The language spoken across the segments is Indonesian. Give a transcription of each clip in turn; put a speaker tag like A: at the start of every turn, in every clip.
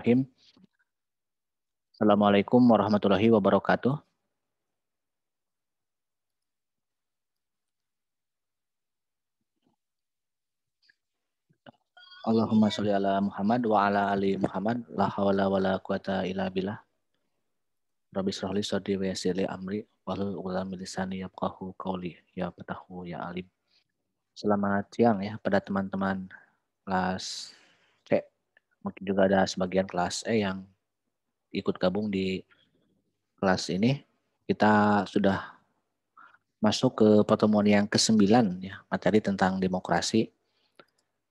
A: Bismillahirrahmanirrahim. Assalamualaikum warahmatullahi wabarakatuh. Allahumma sholli ala Muhammad wa ala ali Muhammad. La hawla wa la quwata illa billah. Rabbi shrah li sadri wa yassir li amri wahlul 'uqdatam min lisani yafqahu qawli. Ya Fatahu ya Alim. Selamat siang ya pada teman-teman kelas C. Mungkin juga ada sebagian kelas E yang ikut gabung di kelas ini. Kita sudah masuk ke pertemuan yang ke-9 ya, materi tentang demokrasi.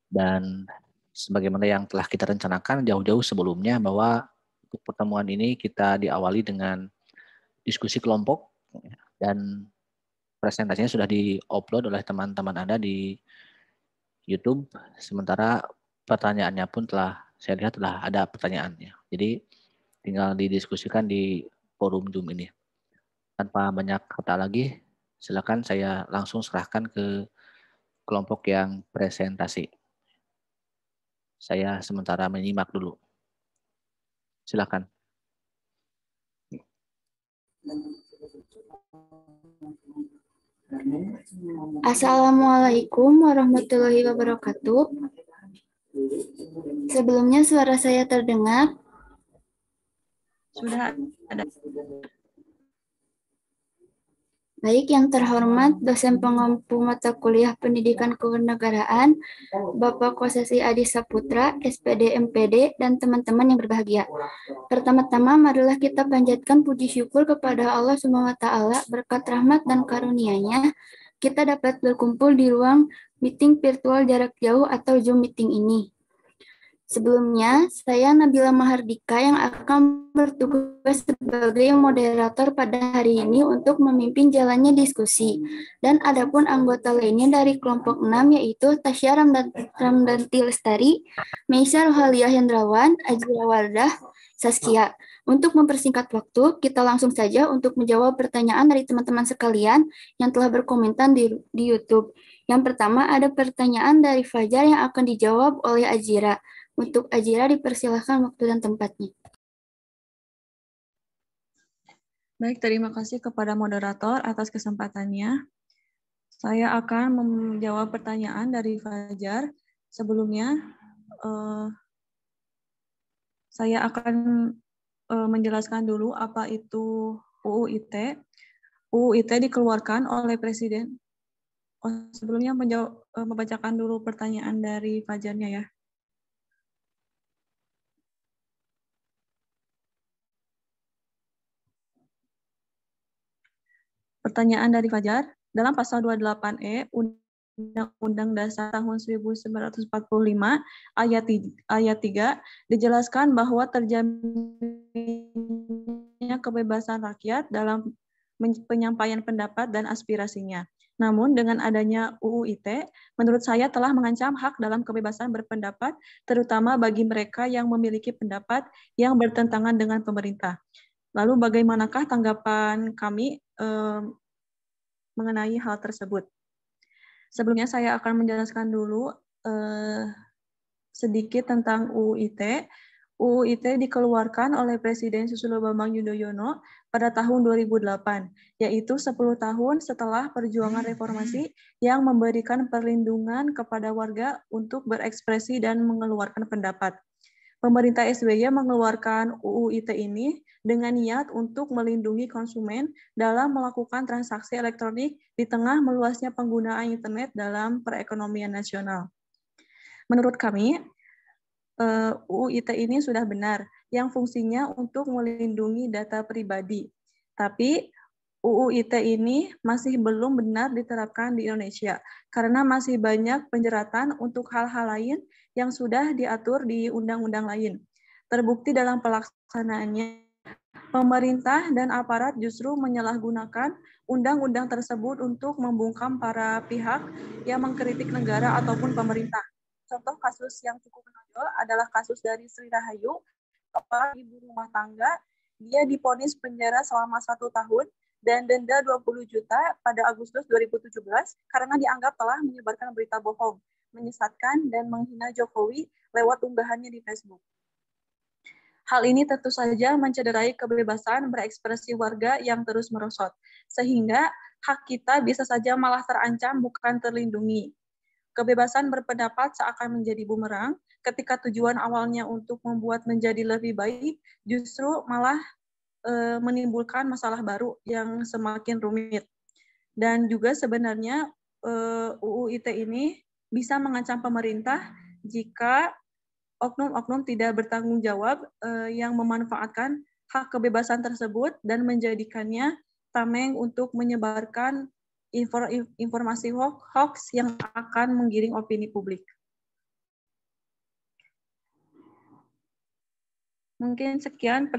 A: Dan sebagaimana yang telah kita rencanakan jauh-jauh sebelumnya bahwa untuk pertemuan ini kita diawali dengan diskusi kelompok dan presentasinya sudah di-upload oleh teman-teman Anda di YouTube. Sementara pertanyaannya pun saya lihat telah ada pertanyaannya. Jadi tinggal didiskusikan di forum Zoom ini. Tanpa banyak kata lagi, silakan saya langsung serahkan ke kelompok yang presentasi. Saya sementara menyimak dulu. Silakan.
B: Assalamualaikum warahmatullahi wabarakatuh. Sebelumnya suara saya terdengar?
C: Sudah ada.
B: Baik, yang terhormat dosen pengampu mata kuliah Pendidikan Kewarganegaraan, Bapak Kosasi Adi Saputra, SPD MPD, dan teman-teman yang berbahagia. Pertama-tama, marilah kita panjatkan puji syukur kepada Allah SWT berkat rahmat dan karunia-Nya, kita dapat berkumpul di ruang meeting virtual jarak jauh atau Zoom meeting ini. Sebelumnya, saya Nabila Mahardika yang akan bertugas sebagai moderator pada hari ini untuk memimpin jalannya diskusi. Dan adapun anggota lainnya dari kelompok 6 yaitu Tasya Ramdanti Lestari, Meisya Rohaliah Hendrawan, Ajira Wardah, Saskia. Untuk mempersingkat waktu, kita langsung saja untuk menjawab pertanyaan dari teman-teman sekalian yang telah berkomentar di YouTube. Yang pertama ada pertanyaan dari Fajar yang akan dijawab oleh Ajira. Untuk Ajira dipersilakan waktu dan tempatnya.
C: Baik, terima kasih kepada moderator atas kesempatannya. Saya akan menjawab pertanyaan dari Fajar. Sebelumnya, saya akan menjelaskan dulu apa itu UU ITE. UU ITE dikeluarkan oleh Presiden. Sebelumnya membacakan dulu pertanyaan dari Fajarnya ya. Pertanyaan dari Fajar, dalam pasal 28E Undang-Undang Dasar tahun 1945 ayat 3 dijelaskan bahwa terjaminnya kebebasan rakyat dalam penyampaian pendapat dan aspirasinya. Namun dengan adanya UU ITE, menurut saya telah mengancam hak dalam kebebasan berpendapat, terutama bagi mereka yang memiliki pendapat yang bertentangan dengan pemerintah. Lalu bagaimanakah tanggapan kami mengenai hal tersebut? Sebelumnya saya akan menjelaskan dulu sedikit tentang UU ITE. UU ITE dikeluarkan oleh Presiden Susilo Bambang Yudhoyono pada tahun 2008, yaitu 10 tahun setelah perjuangan reformasi yang memberikan perlindungan kepada warga untuk berekspresi dan mengeluarkan pendapat. Pemerintah SBY mengeluarkan UU ITE ini dengan niat untuk melindungi konsumen dalam melakukan transaksi elektronik di tengah meluasnya penggunaan internet dalam perekonomian nasional. Menurut kami, UU ITE ini sudah benar, yang fungsinya untuk melindungi data pribadi. Tapi UU ITE ini masih belum benar diterapkan di Indonesia, karena masih banyak penjeratan untuk hal-hal lain yang sudah diatur di undang-undang lain. Terbukti dalam pelaksanaannya, pemerintah dan aparat justru menyalahgunakan undang-undang tersebut untuk membungkam para pihak yang mengkritik negara ataupun pemerintah. Contoh kasus yang cukup menonjol adalah kasus dari Sri Rahayu, kepala ibu rumah tangga. Dia divonis penjara selama 1 tahun dan denda 20 juta pada Agustus 2017 karena dianggap telah menyebarkan berita bohong, menyesatkan, dan menghina Jokowi lewat unggahannya di Facebook. Hal ini tentu saja mencederai kebebasan berekspresi warga yang terus merosot, sehingga hak kita bisa saja malah terancam bukan terlindungi. Kebebasan berpendapat seakan menjadi bumerang ketika tujuan awalnya untuk membuat menjadi lebih baik, justru malah menimbulkan masalah baru yang semakin rumit. Dan juga sebenarnya UU ITE ini bisa mengancam pemerintah jika oknum-oknum tidak bertanggung jawab yang memanfaatkan hak kebebasan tersebut dan menjadikannya tameng untuk menyebarkan informasi hoax yang akan menggiring opini publik. Mungkin sekian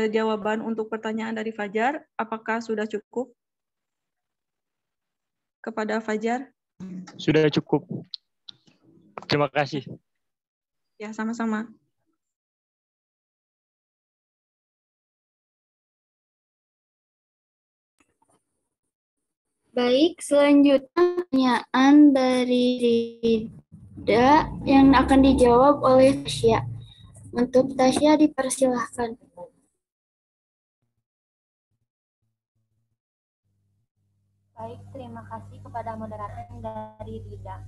C: jawaban untuk pertanyaan dari Fajar. Apakah sudah cukup? Kepada Fajar.
D: Sudah cukup. Terima kasih.
C: Ya, sama-sama.
B: Baik, selanjutnya pertanyaan dari Rida yang akan dijawab oleh Tasya. Untuk Tasya dipersilahkan.
E: Baik, terima kasih kepada moderator dari Rida.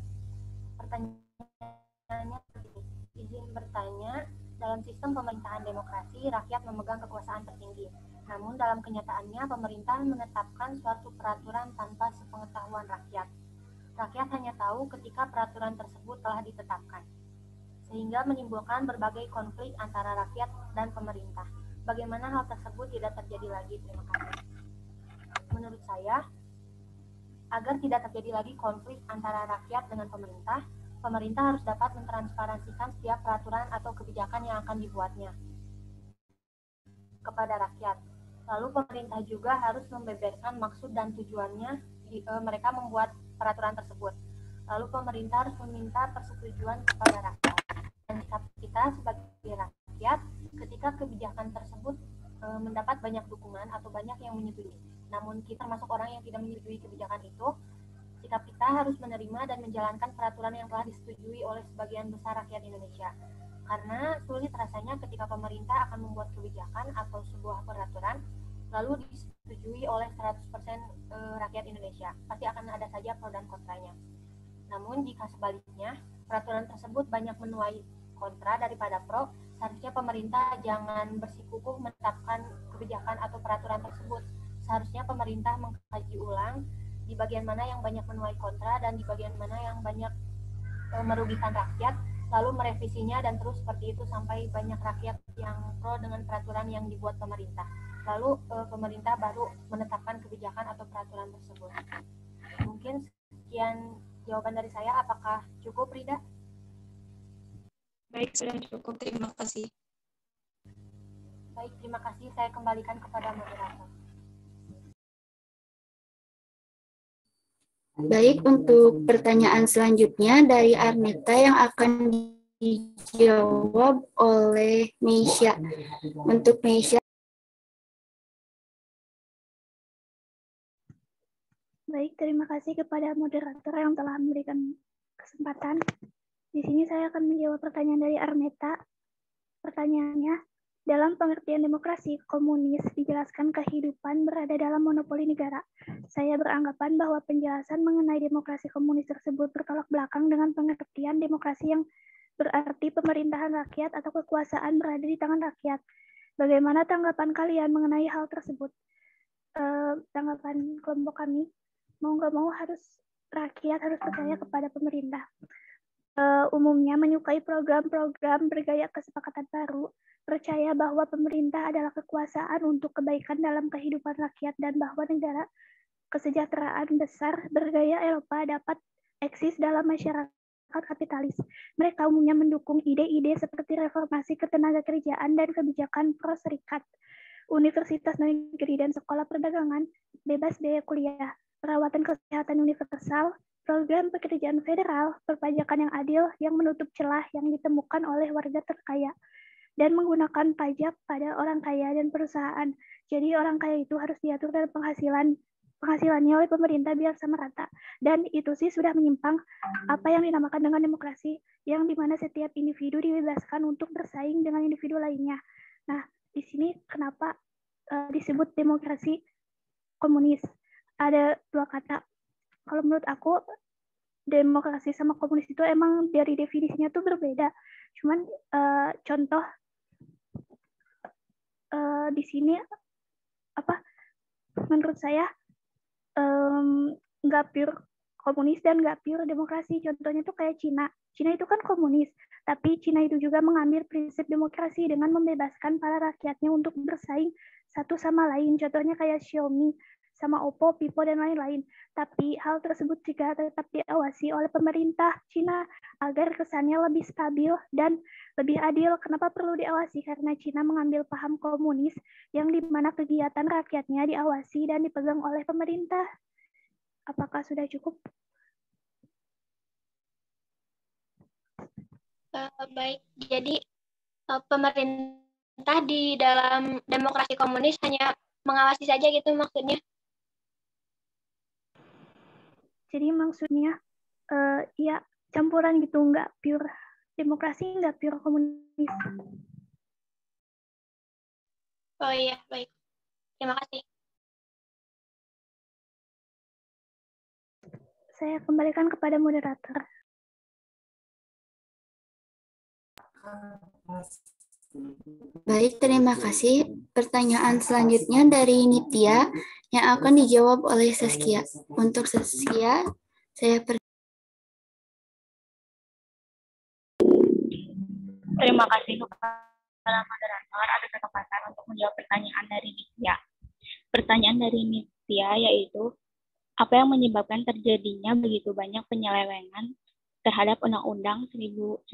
E: Pertanyaannya seperti ini. Izin bertanya, dalam sistem pemerintahan demokrasi, rakyat memegang kekuasaan tertinggi. Namun dalam kenyataannya, pemerintah menetapkan suatu peraturan tanpa sepengetahuan rakyat. Rakyat hanya tahu ketika peraturan tersebut telah ditetapkan, sehingga menimbulkan berbagai konflik antara rakyat dan pemerintah. Bagaimana hal tersebut tidak terjadi lagi? Terima kasih. Menurut saya, agar tidak terjadi lagi konflik antara rakyat dengan pemerintah, pemerintah harus dapat mentransparansikan setiap peraturan atau kebijakan yang akan dibuatnya kepada rakyat. Lalu pemerintah juga harus membeberkan maksud dan tujuannya mereka membuat peraturan tersebut. Lalu pemerintah harus meminta persetujuan kepada rakyat. Dan sikap kita sebagai rakyat ketika kebijakan tersebut mendapat banyak dukungan atau banyak yang menyetujui. Namun kita termasuk orang yang tidak menyetujui kebijakan itu, sikap kita harus menerima dan menjalankan peraturan yang telah disetujui oleh sebagian besar rakyat Indonesia. Karena sulit rasanya ketika pemerintah akan membuat kebijakan atau sebuah peraturan, lalu disetujui oleh 100% rakyat Indonesia. Pasti akan ada saja pro dan kontranya. Namun jika sebaliknya, peraturan tersebut banyak menuai kontra daripada pro, seharusnya pemerintah jangan bersikukuh menetapkan kebijakan atau peraturan tersebut. Seharusnya pemerintah mengkaji ulang di bagian mana yang banyak menuai kontra dan di bagian mana yang banyak merugikan rakyat, lalu merevisinya dan terus seperti itu sampai banyak rakyat yang pro dengan peraturan yang dibuat pemerintah. Lalu pemerintah baru menetapkan kebijakan atau peraturan tersebut. Mungkin sekian jawaban dari saya. Apakah cukup, Rida?
C: Baik, sudah cukup. Terima kasih.
E: Baik, terima kasih. Saya kembalikan kepada moderator.
B: Baik, untuk pertanyaan selanjutnya dari Arneta yang akan dijawab oleh Meisya. Untuk Meisya.
F: Baik, terima kasih kepada moderator yang telah memberikan kesempatan. Di sini saya akan menjawab pertanyaan dari Arneta. Pertanyaannya, dalam pengertian demokrasi, komunis dijelaskan kehidupan berada dalam monopoli negara. Saya beranggapan bahwa penjelasan mengenai demokrasi komunis tersebut bertolak belakang dengan pengertian demokrasi yang berarti pemerintahan rakyat atau kekuasaan berada di tangan rakyat. Bagaimana tanggapan kalian mengenai hal tersebut? Tanggapan kelompok kami, mau nggak mau rakyat harus percaya kepada pemerintah. Umumnya menyukai program-program bergaya kesepakatan baru, percaya bahwa pemerintah adalah kekuasaan untuk kebaikan dalam kehidupan rakyat dan bahwa negara kesejahteraan besar bergaya Eropa dapat eksis dalam masyarakat kapitalis. Mereka umumnya mendukung ide-ide seperti reformasi ketenagakerjaan dan kebijakan pro-serikat, universitas negeri dan sekolah perdagangan, bebas biaya kuliah, perawatan kesehatan universal, program pekerjaan federal, perpajakan yang adil yang menutup celah yang ditemukan oleh warga terkaya, dan menggunakan pajak pada orang kaya dan perusahaan. Jadi orang kaya itu harus diatur dalam penghasilannya oleh pemerintah biar sama rata. Dan itu sih sudah menyimpang apa yang dinamakan dengan demokrasi, yang dimana setiap individu dibebaskan untuk bersaing dengan individu lainnya. Nah, di sini kenapa disebut demokrasi komunis? Ada dua kata. Kalau menurut aku, demokrasi sama komunis itu emang dari definisinya tuh berbeda. Cuman contoh di sini apa? Menurut saya nggak pure komunis dan nggak pure demokrasi. Contohnya tuh kayak Cina. Cina itu kan komunis, tapi Cina itu juga mengambil prinsip demokrasi dengan membebaskan para rakyatnya untuk bersaing satu sama lain. Contohnya kayak Xiaomi sama Oppo, Vivo, dan lain-lain. Tapi hal tersebut juga tetap diawasi oleh pemerintah Cina agar kesannya lebih stabil dan lebih adil. Kenapa perlu diawasi? Karena Cina mengambil paham komunis yang dimana kegiatan rakyatnya diawasi dan dipegang oleh pemerintah. Apakah sudah cukup?
E: Baik, jadi pemerintah di dalam demokrasi komunis hanya mengawasi saja gitu maksudnya?
F: Jadi maksudnya ya campuran gitu, nggak pure demokrasi, nggak pure komunis.
E: Oh iya, baik. Terima kasih.
F: Saya kembalikan kepada moderator.
B: Baik, terima kasih. Pertanyaan selanjutnya dari Nitya yang akan dijawab oleh Saskia. Untuk Saskia, saya
G: Terima kasih kepada moderator atas kesempatan untuk menjawab pertanyaan dari Nitya. Pertanyaan dari Nitya yaitu, apa yang menyebabkan terjadinya begitu banyak penyelewengan terhadap Undang-Undang 1945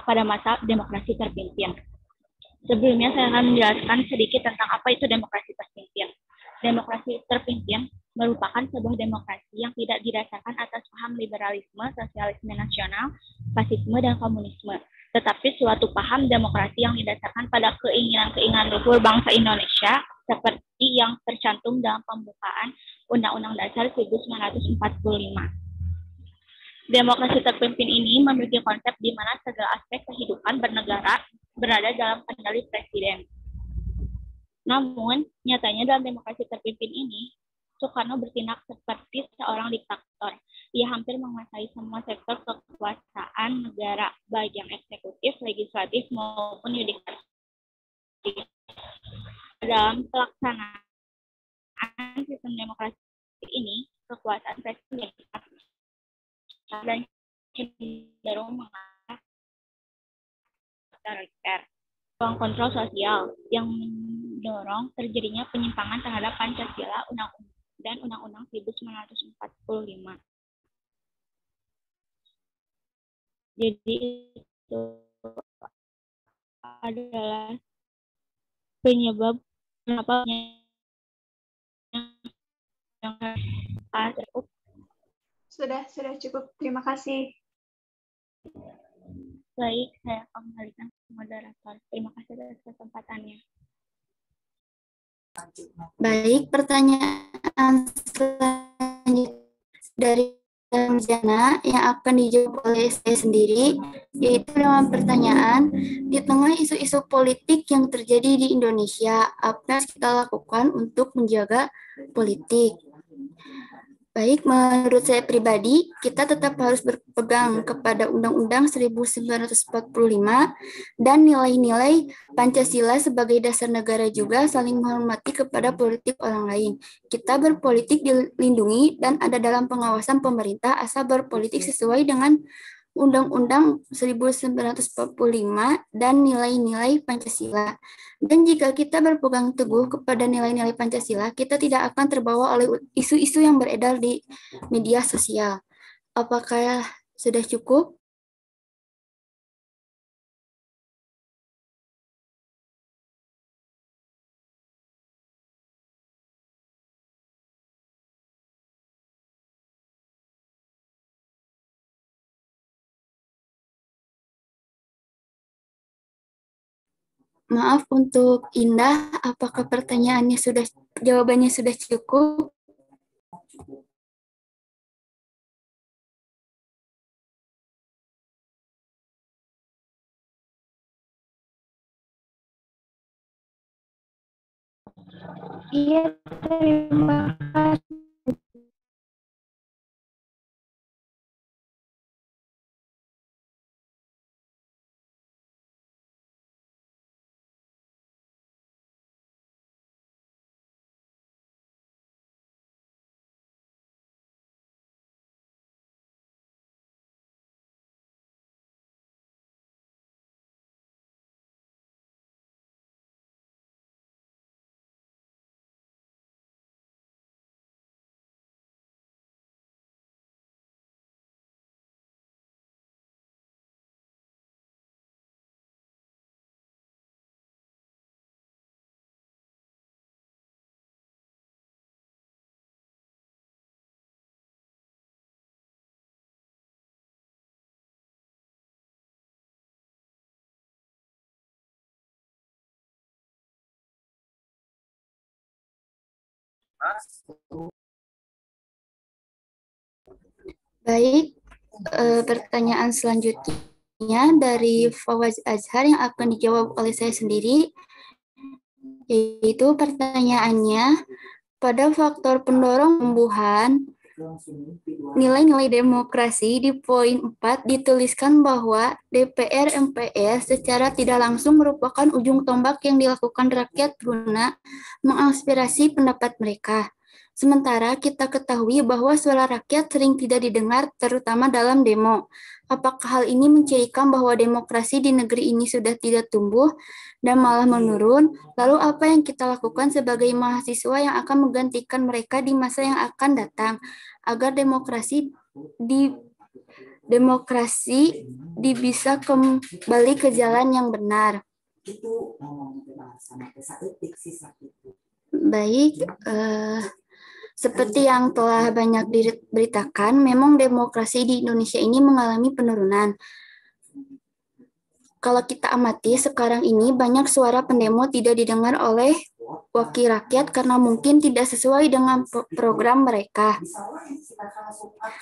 G: pada masa demokrasi terpimpin? Sebelumnya saya akan menjelaskan sedikit tentang apa itu demokrasi terpimpin. Demokrasi terpimpin merupakan sebuah demokrasi yang tidak didasarkan atas paham liberalisme, sosialisme nasional, fasisme, dan komunisme, tetapi suatu paham demokrasi yang didasarkan pada keinginan-keinginan luhur bangsa Indonesia seperti yang tercantum dalam pembukaan Undang-Undang Dasar 1945. Demokrasi terpimpin ini memiliki konsep di mana segala aspek kehidupan bernegara berada dalam kendali presiden. Namun, nyatanya dalam demokrasi terpimpin ini, Soekarno bertindak seperti seorang diktator. Ia hampir menguasai semua sektor kekuasaan negara, baik yang eksekutif, legislatif, maupun yudikatif. Dalam pelaksanaan sistem demokrasi ini, kekuasaan presiden dan cenderung mengarah otoriter. Ruang kontrol sosial yang mendorong terjadinya penyimpangan terhadap Pancasila dan Undang-Undang 1945. Jadi itu adalah penyebab kenapa
C: Sudah cukup. Terima kasih.
G: Baik, saya kembalikan ke moderator. Terima kasih atas kesempatannya.
B: baik. Pertanyaan selanjutnya dari Jana yang akan dijawab oleh saya sendiri, yaitu dengan pertanyaan, di tengah isu-isu politik yang terjadi di Indonesia, apa yang harus kita lakukan untuk menjaga politik? Baik, menurut saya pribadi, kita tetap harus berpegang kepada Undang-Undang 1945 dan nilai-nilai Pancasila sebagai dasar negara, juga saling menghormati kepada politik orang lain. Kita berpolitik dilindungi dan ada dalam pengawasan pemerintah asal berpolitik sesuai dengan Undang-Undang 1945 dan nilai-nilai Pancasila. Dan jika kita berpegang teguh kepada nilai-nilai Pancasila, kita tidak akan terbawa oleh isu-isu yang beredar di media sosial. Apakah sudah cukup? Maaf untuk Indah, apakah jawabannya sudah cukup?
F: Iya, terima kasih.
B: Baik, pertanyaan selanjutnya dari Fawaz Azhar yang akan dijawab oleh saya sendiri, yaitu pertanyaannya, pada faktor pendorong pertumbuhan, nilai-nilai demokrasi di poin 4 dituliskan bahwa DPR MPR secara tidak langsung merupakan ujung tombak yang dilakukan rakyat guna mengaspirasi pendapat mereka. Sementara kita ketahui bahwa suara rakyat sering tidak didengar, terutama dalam demo. Apakah hal ini mencirikan bahwa demokrasi di negeri ini sudah tidak tumbuh dan malah menurun? Lalu apa yang kita lakukan sebagai mahasiswa yang akan menggantikan mereka di masa yang akan datang, agar demokrasi bisa kembali ke jalan yang benar? Baik, seperti yang telah banyak diberitakan, memang demokrasi di Indonesia ini mengalami penurunan. Kalau kita amati sekarang ini banyak suara pendemo tidak didengar oleh wakil rakyat karena mungkin tidak sesuai dengan program mereka.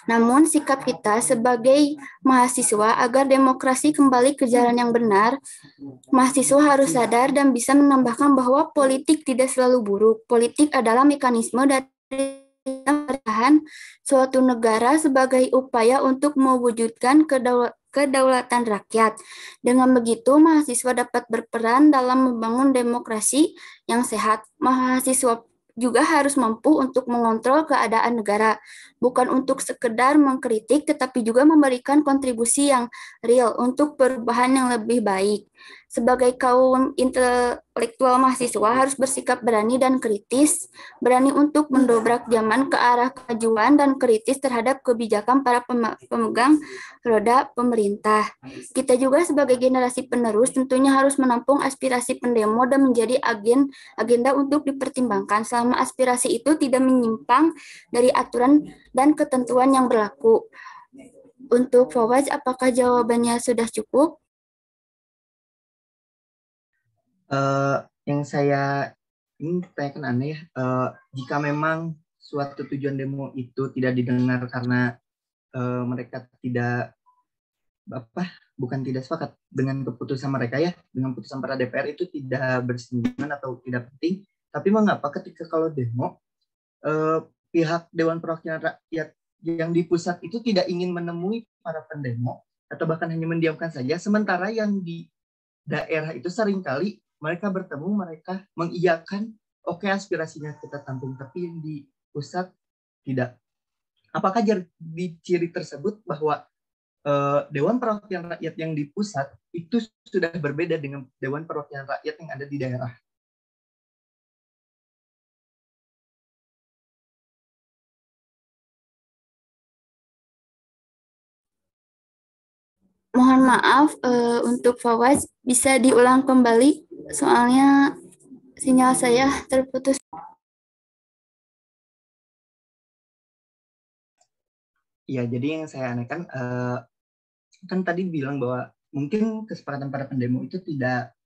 B: Namun sikap kita sebagai mahasiswa agar demokrasi kembali ke jalan yang benar, mahasiswa harus sadar dan bisa menambahkan bahwa politik tidak selalu buruk. Politik adalah mekanisme dari pemerintahan suatu negara sebagai upaya untuk mewujudkan kedaulatan rakyat. Dengan begitu, mahasiswa dapat berperan dalam membangun demokrasi yang sehat. Mahasiswa juga harus mampu untuk mengontrol keadaan negara, bukan untuk sekedar mengkritik, tetapi juga memberikan kontribusi yang real untuk perubahan yang lebih baik. Sebagai kaum intelektual mahasiswa harus bersikap berani dan kritis, berani untuk mendobrak zaman ke arah kemajuan dan kritis terhadap kebijakan para pemegang roda pemerintah. Kita juga sebagai generasi penerus tentunya harus menampung aspirasi pendemo dan menjadi agenda untuk dipertimbangkan selama aspirasi itu tidak menyimpang dari aturan dan ketentuan yang berlaku. Untuk Fawaz, apakah jawabannya sudah cukup?
H: Yang saya ingin tanyakan aneh ya, jika memang suatu tujuan demo itu tidak didengar karena mereka bukan tidak sepakat dengan keputusan mereka ya, dengan putusan para DPR itu tidak bersinggungan atau tidak penting, tapi mengapa ketika kalau demo pihak Dewan Perwakilan Rakyat yang di pusat itu tidak ingin menemui para pendemo atau bahkan hanya mendiamkan saja, sementara yang di daerah itu seringkali mereka bertemu, mereka mengiyakan, oke, aspirasinya kita tampung, tapi yang di pusat tidak. Apakah di ciri tersebut bahwa Dewan Perwakilan Rakyat yang di pusat itu sudah berbeda dengan Dewan Perwakilan Rakyat yang ada di daerah?
B: Mohon maaf, untuk Fawaz bisa diulang kembali, soalnya sinyal saya terputus.
H: Ya, jadi yang saya anehkan, kan tadi bilang bahwa mungkin kesepakatan para pendemo itu tidak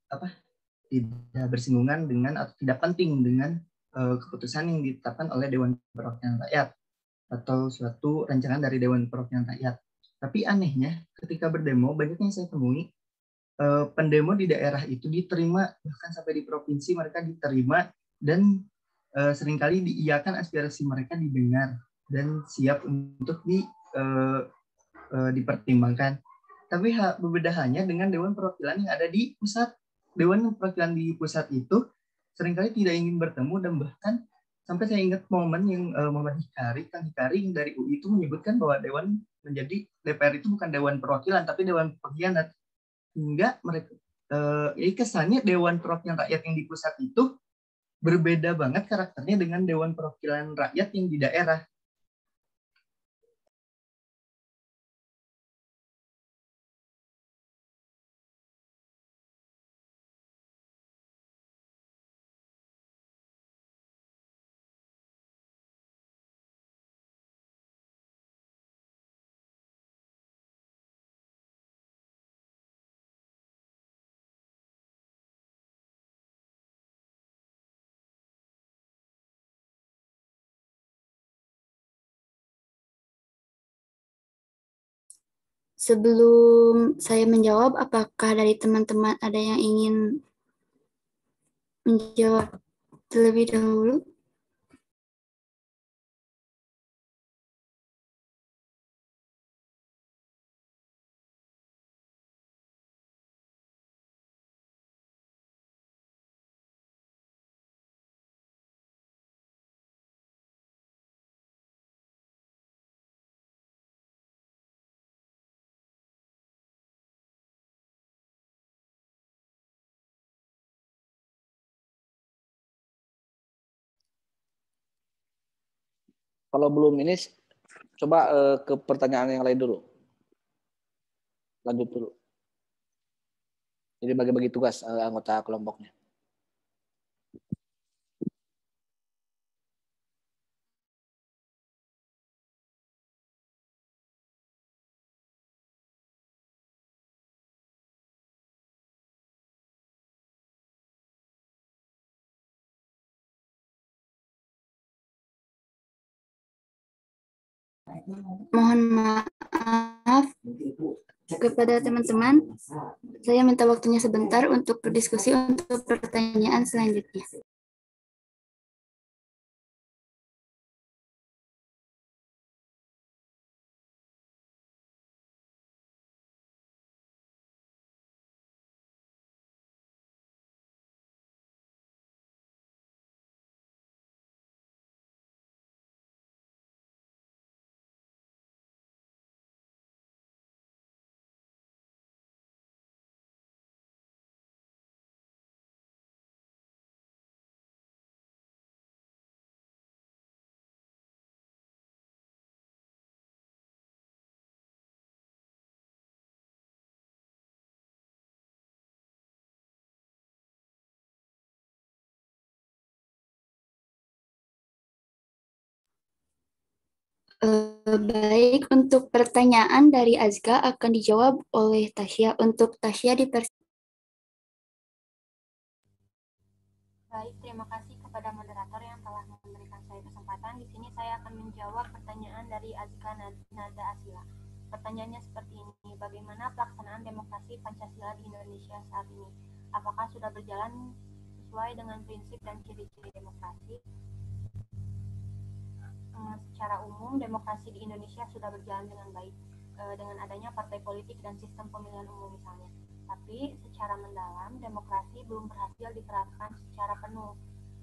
H: bersinggungan dengan atau tidak penting dengan keputusan yang ditetapkan oleh Dewan Perwakilan Rakyat atau suatu rancangan dari Dewan Perwakilan Rakyat. Tapi anehnya ketika berdemo, banyak yang saya temui pendemo di daerah itu diterima, bahkan sampai di provinsi mereka diterima dan seringkali diiyakan aspirasi mereka didengar dan siap untuk dipertimbangkan. Tapi berbeda halnya dengan Dewan Perwakilan yang ada di pusat. Dewan Perwakilan di pusat itu seringkali tidak ingin bertemu, dan bahkan sampai saya ingat momen yang Muhammad Kang Hikari dari UI itu menyebutkan bahwa Dewan menjadi DPR itu bukan Dewan Perwakilan tapi Dewan Pengkhianat. Hingga mereka kesannya Dewan Perwakilan Rakyat yang di pusat itu berbeda banget karakternya dengan Dewan Perwakilan Rakyat yang di daerah.
B: Sebelum saya menjawab, apakah dari teman-teman ada yang ingin menjawab terlebih dahulu?
A: Kalau belum ini, coba ke pertanyaan yang lain dulu. Lanjut dulu. Jadi bagi-bagi tugas anggota kelompoknya.
B: Mohon maaf kepada teman-teman, saya minta waktunya sebentar untuk berdiskusi untuk pertanyaan selanjutnya. Baik, untuk pertanyaan dari Azka akan dijawab oleh Tasya. Untuk Tasya
E: Baik, terima kasih kepada moderator yang telah memberikan saya kesempatan. Di sini saya akan menjawab pertanyaan dari Azka Nada Asila. Pertanyaannya seperti ini, bagaimana pelaksanaan demokrasi Pancasila di Indonesia saat ini? Apakah sudah berjalan sesuai dengan prinsip dan ciri-ciri demokrasi? Secara umum, demokrasi di Indonesia sudah berjalan dengan baik dengan adanya partai politik dan sistem pemilihan umum misalnya. Tapi secara mendalam, demokrasi belum berhasil diterapkan secara penuh.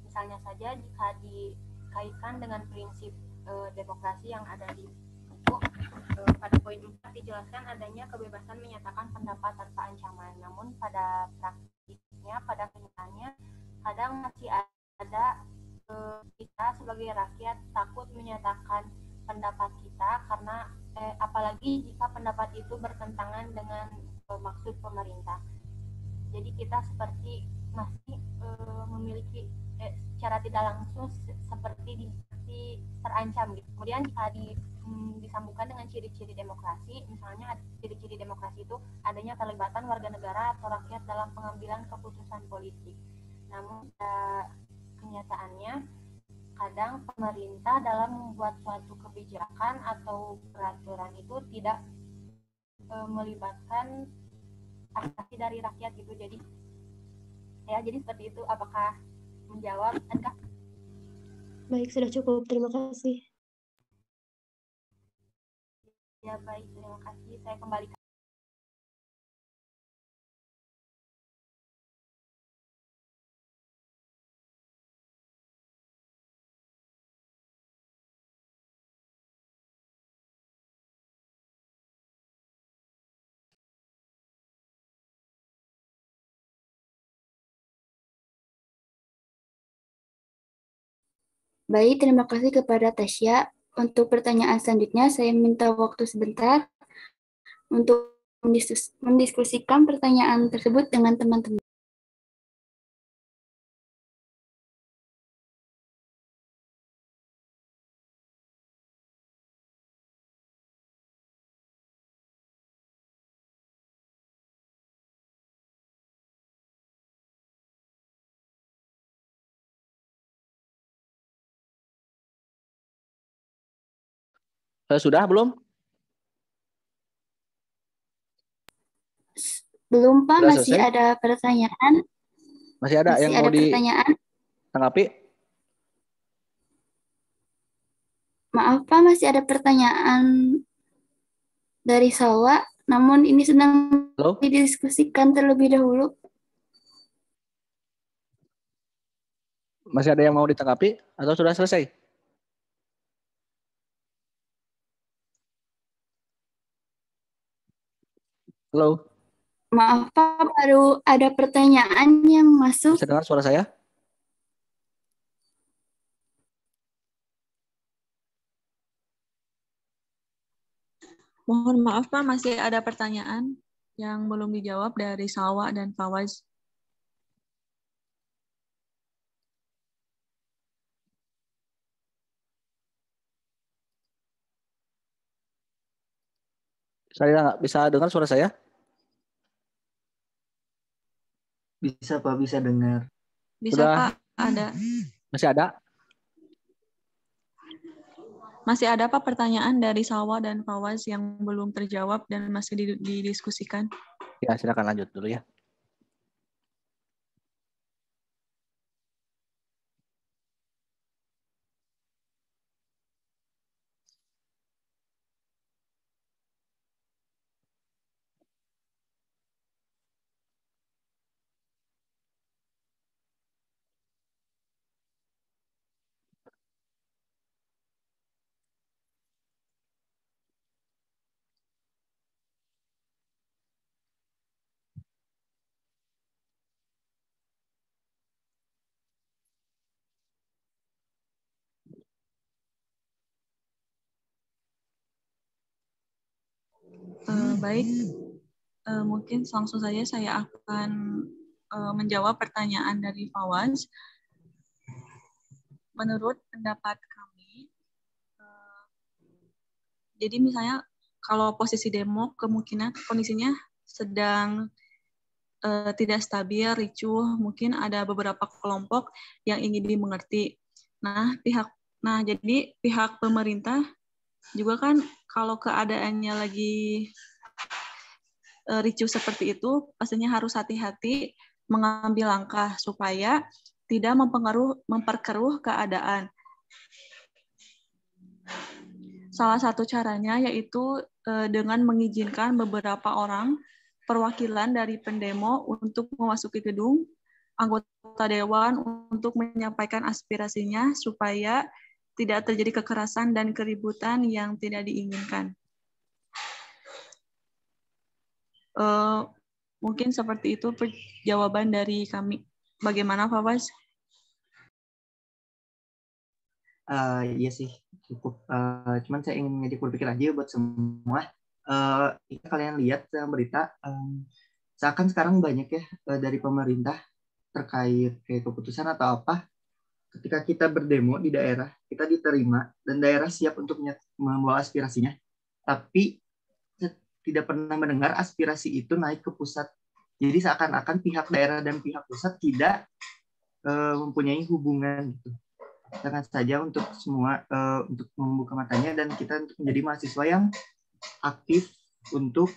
E: Misalnya saja jika dikaitkan dengan prinsip demokrasi yang ada di buku, pada poin 4 dijelaskan adanya kebebasan menyatakan pendapat tanpa ancaman. Namun pada praktiknya, pada kenyataannya, kadang masih ada kita sebagai rakyat takut menyatakan pendapat kita karena apalagi jika pendapat itu bertentangan dengan maksud pemerintah. Jadi kita seperti masih memiliki secara tidak langsung seperti terancam gitu. Kemudian jika disambungkan dengan ciri-ciri demokrasi, misalnya ciri-ciri demokrasi itu adanya keterlibatan warga negara atau rakyat dalam pengambilan keputusan politik. Namun kenyataannya kadang pemerintah dalam membuat suatu kebijakan atau peraturan itu tidak melibatkan aspirasi dari rakyat gitu. Jadi seperti itu. Apakah menjawab. Anka?
I: Baik, sudah cukup. Terima kasih.
E: Ya, baik. Terima kasih. Saya kembalikan.
B: Baik, terima kasih kepada Tasya. Untuk pertanyaan selanjutnya, saya minta waktu sebentar untuk mendiskusikan pertanyaan tersebut dengan teman-teman.
A: Sudah belum?
B: Belum, Pak.
A: Sudah
B: Masih
A: selesai?
B: ada pertanyaan.
A: Masih ada yang mau
B: pertanyaan.
A: Ditanggapi?
B: Maaf, Pak. Masih ada pertanyaan dari Salwa. Namun ini sedang didiskusikan terlebih dahulu.
A: Masih ada yang mau ditanggapi atau sudah selesai? Halo?
B: Maaf, Pak. Baru ada pertanyaan yang masuk.
A: Bisa dengar suara saya?
C: Mohon maaf Pak, masih ada pertanyaan yang belum dijawab dari Salwa dan Fawaz.
A: Saya nggak bisa dengar suara saya?
H: Bisa Pak, bisa dengar.
C: Bisa
A: Sudah.
C: Pak, ada.
A: Masih ada?
C: Masih ada Pak pertanyaan dari Salwa dan Fawaz yang belum terjawab dan masih didiskusikan?
A: Ya, silakan lanjut dulu ya.
C: Baik, mungkin langsung saja saya akan menjawab pertanyaan dari Fawaz. Menurut pendapat kami, jadi misalnya kalau posisi demo kemungkinan kondisinya sedang tidak stabil, ricuh, mungkin ada beberapa kelompok yang ingin dimengerti. Nah, jadi pihak pemerintah juga kan kalau keadaannya lagi ricuh seperti itu, pastinya harus hati-hati mengambil langkah supaya tidak memperkeruh keadaan. Salah satu caranya yaitu dengan mengizinkan beberapa orang perwakilan dari pendemo untuk memasuki gedung, anggota dewan untuk menyampaikan aspirasinya supaya tidak terjadi kekerasan dan keributan yang tidak diinginkan. Mungkin seperti itu jawaban dari kami. Bagaimana, Fawaz?
H: Iya sih, cukup. Cuman saya ingin ngajak berpikir aja buat semua. Kalian lihat berita, seakan sekarang banyak ya dari pemerintah terkait kayak keputusan atau apa. Ketika kita berdemo di daerah, kita diterima dan daerah siap untuk membawa aspirasinya. Tapi tidak pernah mendengar aspirasi itu naik ke pusat. Jadi seakan-akan pihak daerah dan pihak pusat tidak mempunyai hubungan gitu. Sangat saja untuk semua untuk membuka matanya dan kita untuk menjadi mahasiswa yang aktif untuk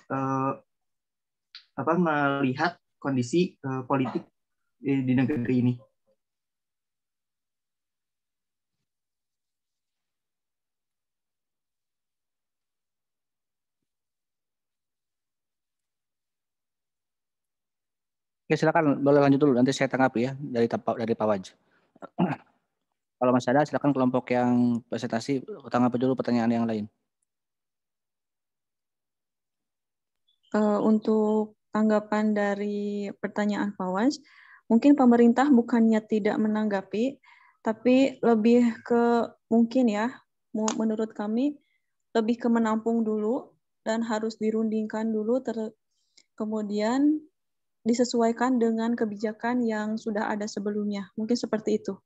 H: melihat kondisi politik di negeri ini.
A: Oke, silakan boleh lanjut dulu. Nanti saya tanggapi ya dari Pak Waj. Kalau masih ada, silakan kelompok yang presentasi tanggapi dulu pertanyaan yang lain.
C: Untuk tanggapan dari pertanyaan Fawaz, mungkin pemerintah bukannya tidak menanggapi, tapi lebih ke mungkin ya, menurut kami lebih ke menampung dulu dan harus dirundingkan dulu, kemudian disesuaikan dengan kebijakan yang sudah ada sebelumnya. Mungkin seperti itu.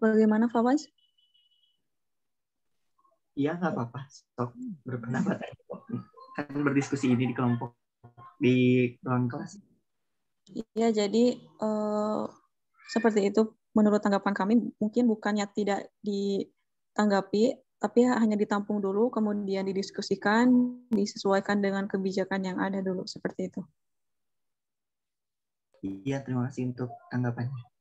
C: Bagaimana, Fawaz?
H: Iya, nggak apa-apa. Sok berpendapat. Kan berdiskusi ini di kelompok, di ruang kelas.
C: Iya, jadi seperti itu menurut tanggapan kami, mungkin bukannya tidak ditanggapi, tapi hanya ditampung dulu, kemudian didiskusikan, disesuaikan dengan kebijakan yang ada dulu, seperti itu.
H: Iya, terima kasih untuk tanggapannya.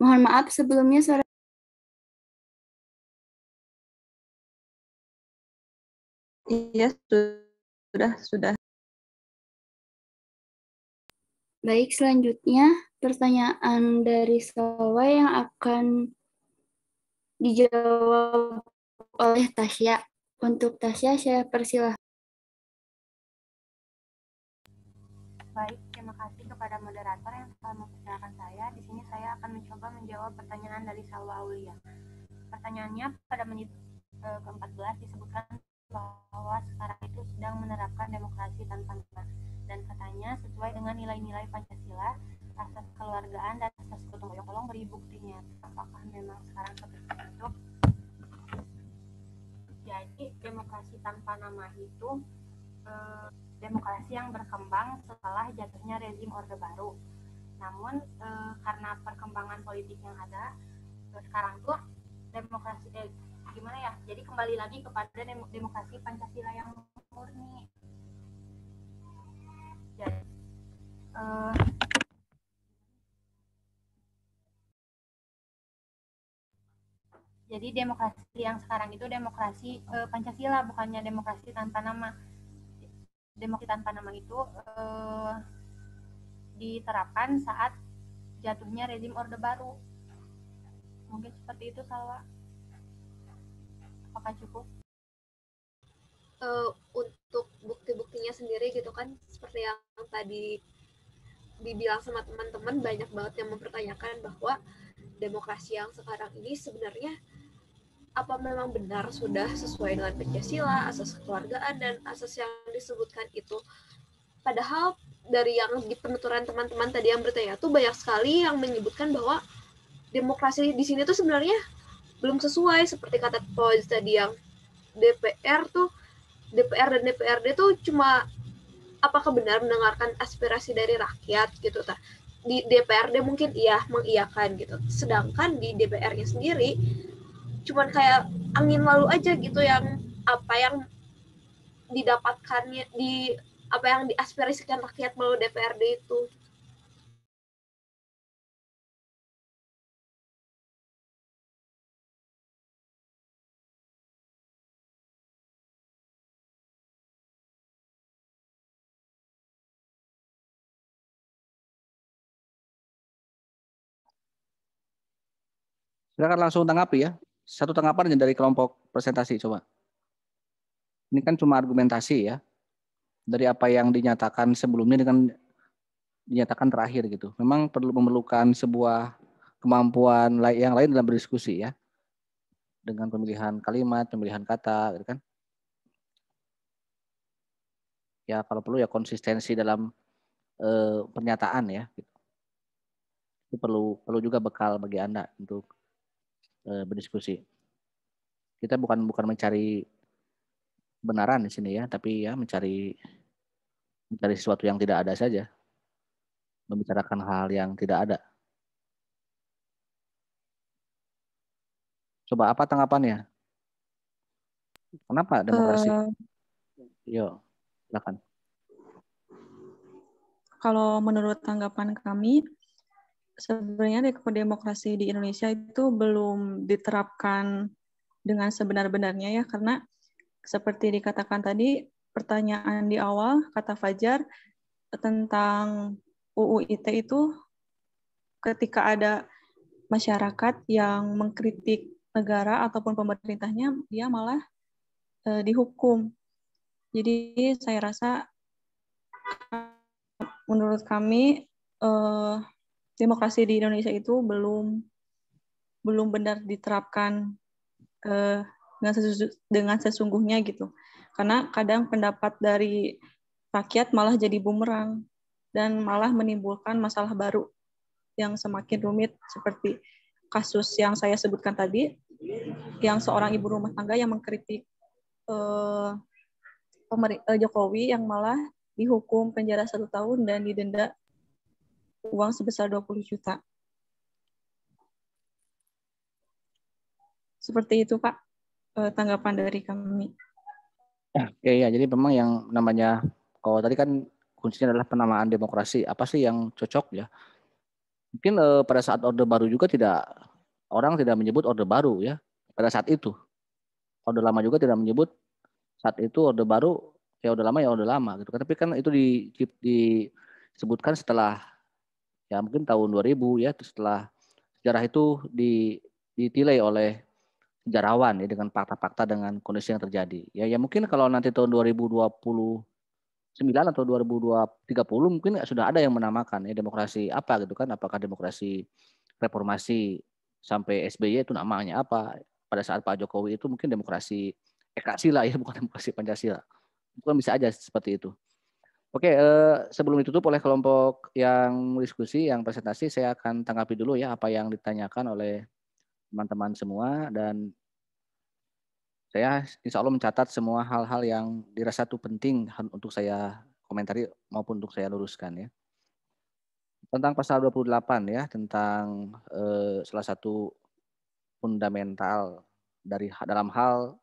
B: Mohon maaf sebelumnya suara.
C: Iya, sudah.
B: Baik, selanjutnya pertanyaan dari Salwa yang akan dijawab oleh Tasya. Untuk Tasya, saya persilahkan.
E: Baik, terima kasih kepada moderator yang telah memperkenalkan saya. Di sini saya akan mencoba menjawab pertanyaan dari Salwa Aulia. Pertanyaannya pada menit ke-14 disebutkan bahwa sekarang itu sedang menerapkan demokrasi tanpa nama, dan katanya sesuai dengan nilai-nilai Pancasila, asas keluargaan dan asas gotong royong. Tolong beri buktinya. Apakah memang sekarang seperti itu? Jadi demokrasi tanpa nama itu demokrasi yang berkembang setelah jatuhnya rezim Orde Baru. Namun karena perkembangan politik yang ada sekarang tuh demokrasi gimana ya? Jadi kembali lagi kepada demokrasi Pancasila yang murni. Jadi demokrasi yang sekarang itu demokrasi Pancasila, bukannya demokrasi tanpa nama. Demokrasi tanpa nama itu diterapkan saat jatuhnya rezim Orde Baru. Mungkin seperti itu, Salwa. Apakah cukup?
I: Untuk bukti-buktinya sendiri gitu kan, seperti yang tadi dibilang sama teman-teman, banyak banget yang mempertanyakan bahwa demokrasi yang sekarang ini sebenarnya apa memang benar sudah sesuai dengan Pancasila, asas kekeluargaan, dan asas yang disebutkan itu. Padahal dari yang di penuturan teman-teman tadi yang bertanya tuh banyak sekali yang menyebutkan bahwa demokrasi di sini tuh sebenarnya belum sesuai, seperti kata Poz tadi, yang DPR dan DPRD tuh cuma apakah benar mendengarkan aspirasi dari rakyat gitu. Di DPRD mungkin iya mengiyakan gitu, sedangkan di DPR-nya sendiri cuman kayak angin lalu aja gitu, yang apa yang didapatkannya di apa yang diaspirasikan rakyat melalui DPRD itu.
A: Silakan langsung tanggapi ya. Satu tanggapan dari kelompok presentasi coba. Ini kan cuma argumentasi ya. Dari apa yang dinyatakan sebelumnya dengan dinyatakan terakhir gitu. Memang memerlukan sebuah kemampuan yang lain dalam berdiskusi ya. Dengan pemilihan kalimat, pemilihan kata gitu kan. Ya kalau perlu ya konsistensi dalam pernyataan ya. Gitu. Itu perlu juga bekal bagi Anda untuk berdiskusi. Kita bukan mencari kebenaran di sini ya, tapi ya mencari sesuatu yang tidak ada saja. membicarakan hal yang tidak ada. Coba apa tanggapannya? Kenapa demokrasi? Yo, silakan.
C: Kalau menurut tanggapan kami, sebenarnya demokrasi di Indonesia itu belum diterapkan dengan sebenar-benarnya ya, karena seperti dikatakan tadi, pertanyaan di awal, kata Fajar, tentang UU ITE itu ketika ada masyarakat yang mengkritik negara ataupun pemerintahnya, dia malah dihukum. Jadi saya rasa menurut kami demokrasi di Indonesia itu belum benar diterapkan dengan sesungguhnya gitu. Karena kadang pendapat dari rakyat malah jadi bumerang dan malah menimbulkan masalah baru yang semakin rumit, seperti kasus yang saya sebutkan tadi, yang seorang ibu rumah tangga yang mengkritik Jokowi yang malah dihukum penjara 1 tahun dan didenda uang sebesar 20 juta. Seperti itu, Pak, tanggapan dari kami.
A: Oke, ya, jadi memang yang namanya, kalau tadi kan kuncinya adalah penamaan demokrasi. Apa sih yang cocok ya? Mungkin pada saat Orde Baru juga orang tidak menyebut Orde Baru ya. Pada saat itu. Orde Lama juga tidak menyebut saat itu Orde Baru, ya Orde Lama ya Orde Lama gitu. Tapi kan itu disebutkan setelah ya mungkin tahun 2000 ya, setelah sejarah itu ditilai oleh sejarawan ya dengan fakta-fakta dengan kondisi yang terjadi. Ya mungkin kalau nanti tahun 2029 atau 2030 mungkin sudah ada yang menamakan ya demokrasi apa gitu kan, apakah demokrasi reformasi sampai SBY itu namanya apa. Pada saat Pak Jokowi itu mungkin demokrasi Ekasila ya, bukan demokrasi Pancasila. Bukan, bisa aja seperti itu. Oke, sebelum ditutup oleh kelompok yang diskusi, yang presentasi, saya akan tanggapi dulu ya apa yang ditanyakan oleh teman-teman semua, dan saya insya Allah mencatat semua hal-hal yang dirasa itu penting untuk saya komentari maupun untuk saya luruskan ya. Tentang pasal 28 ya, tentang salah satu fundamental dalam hal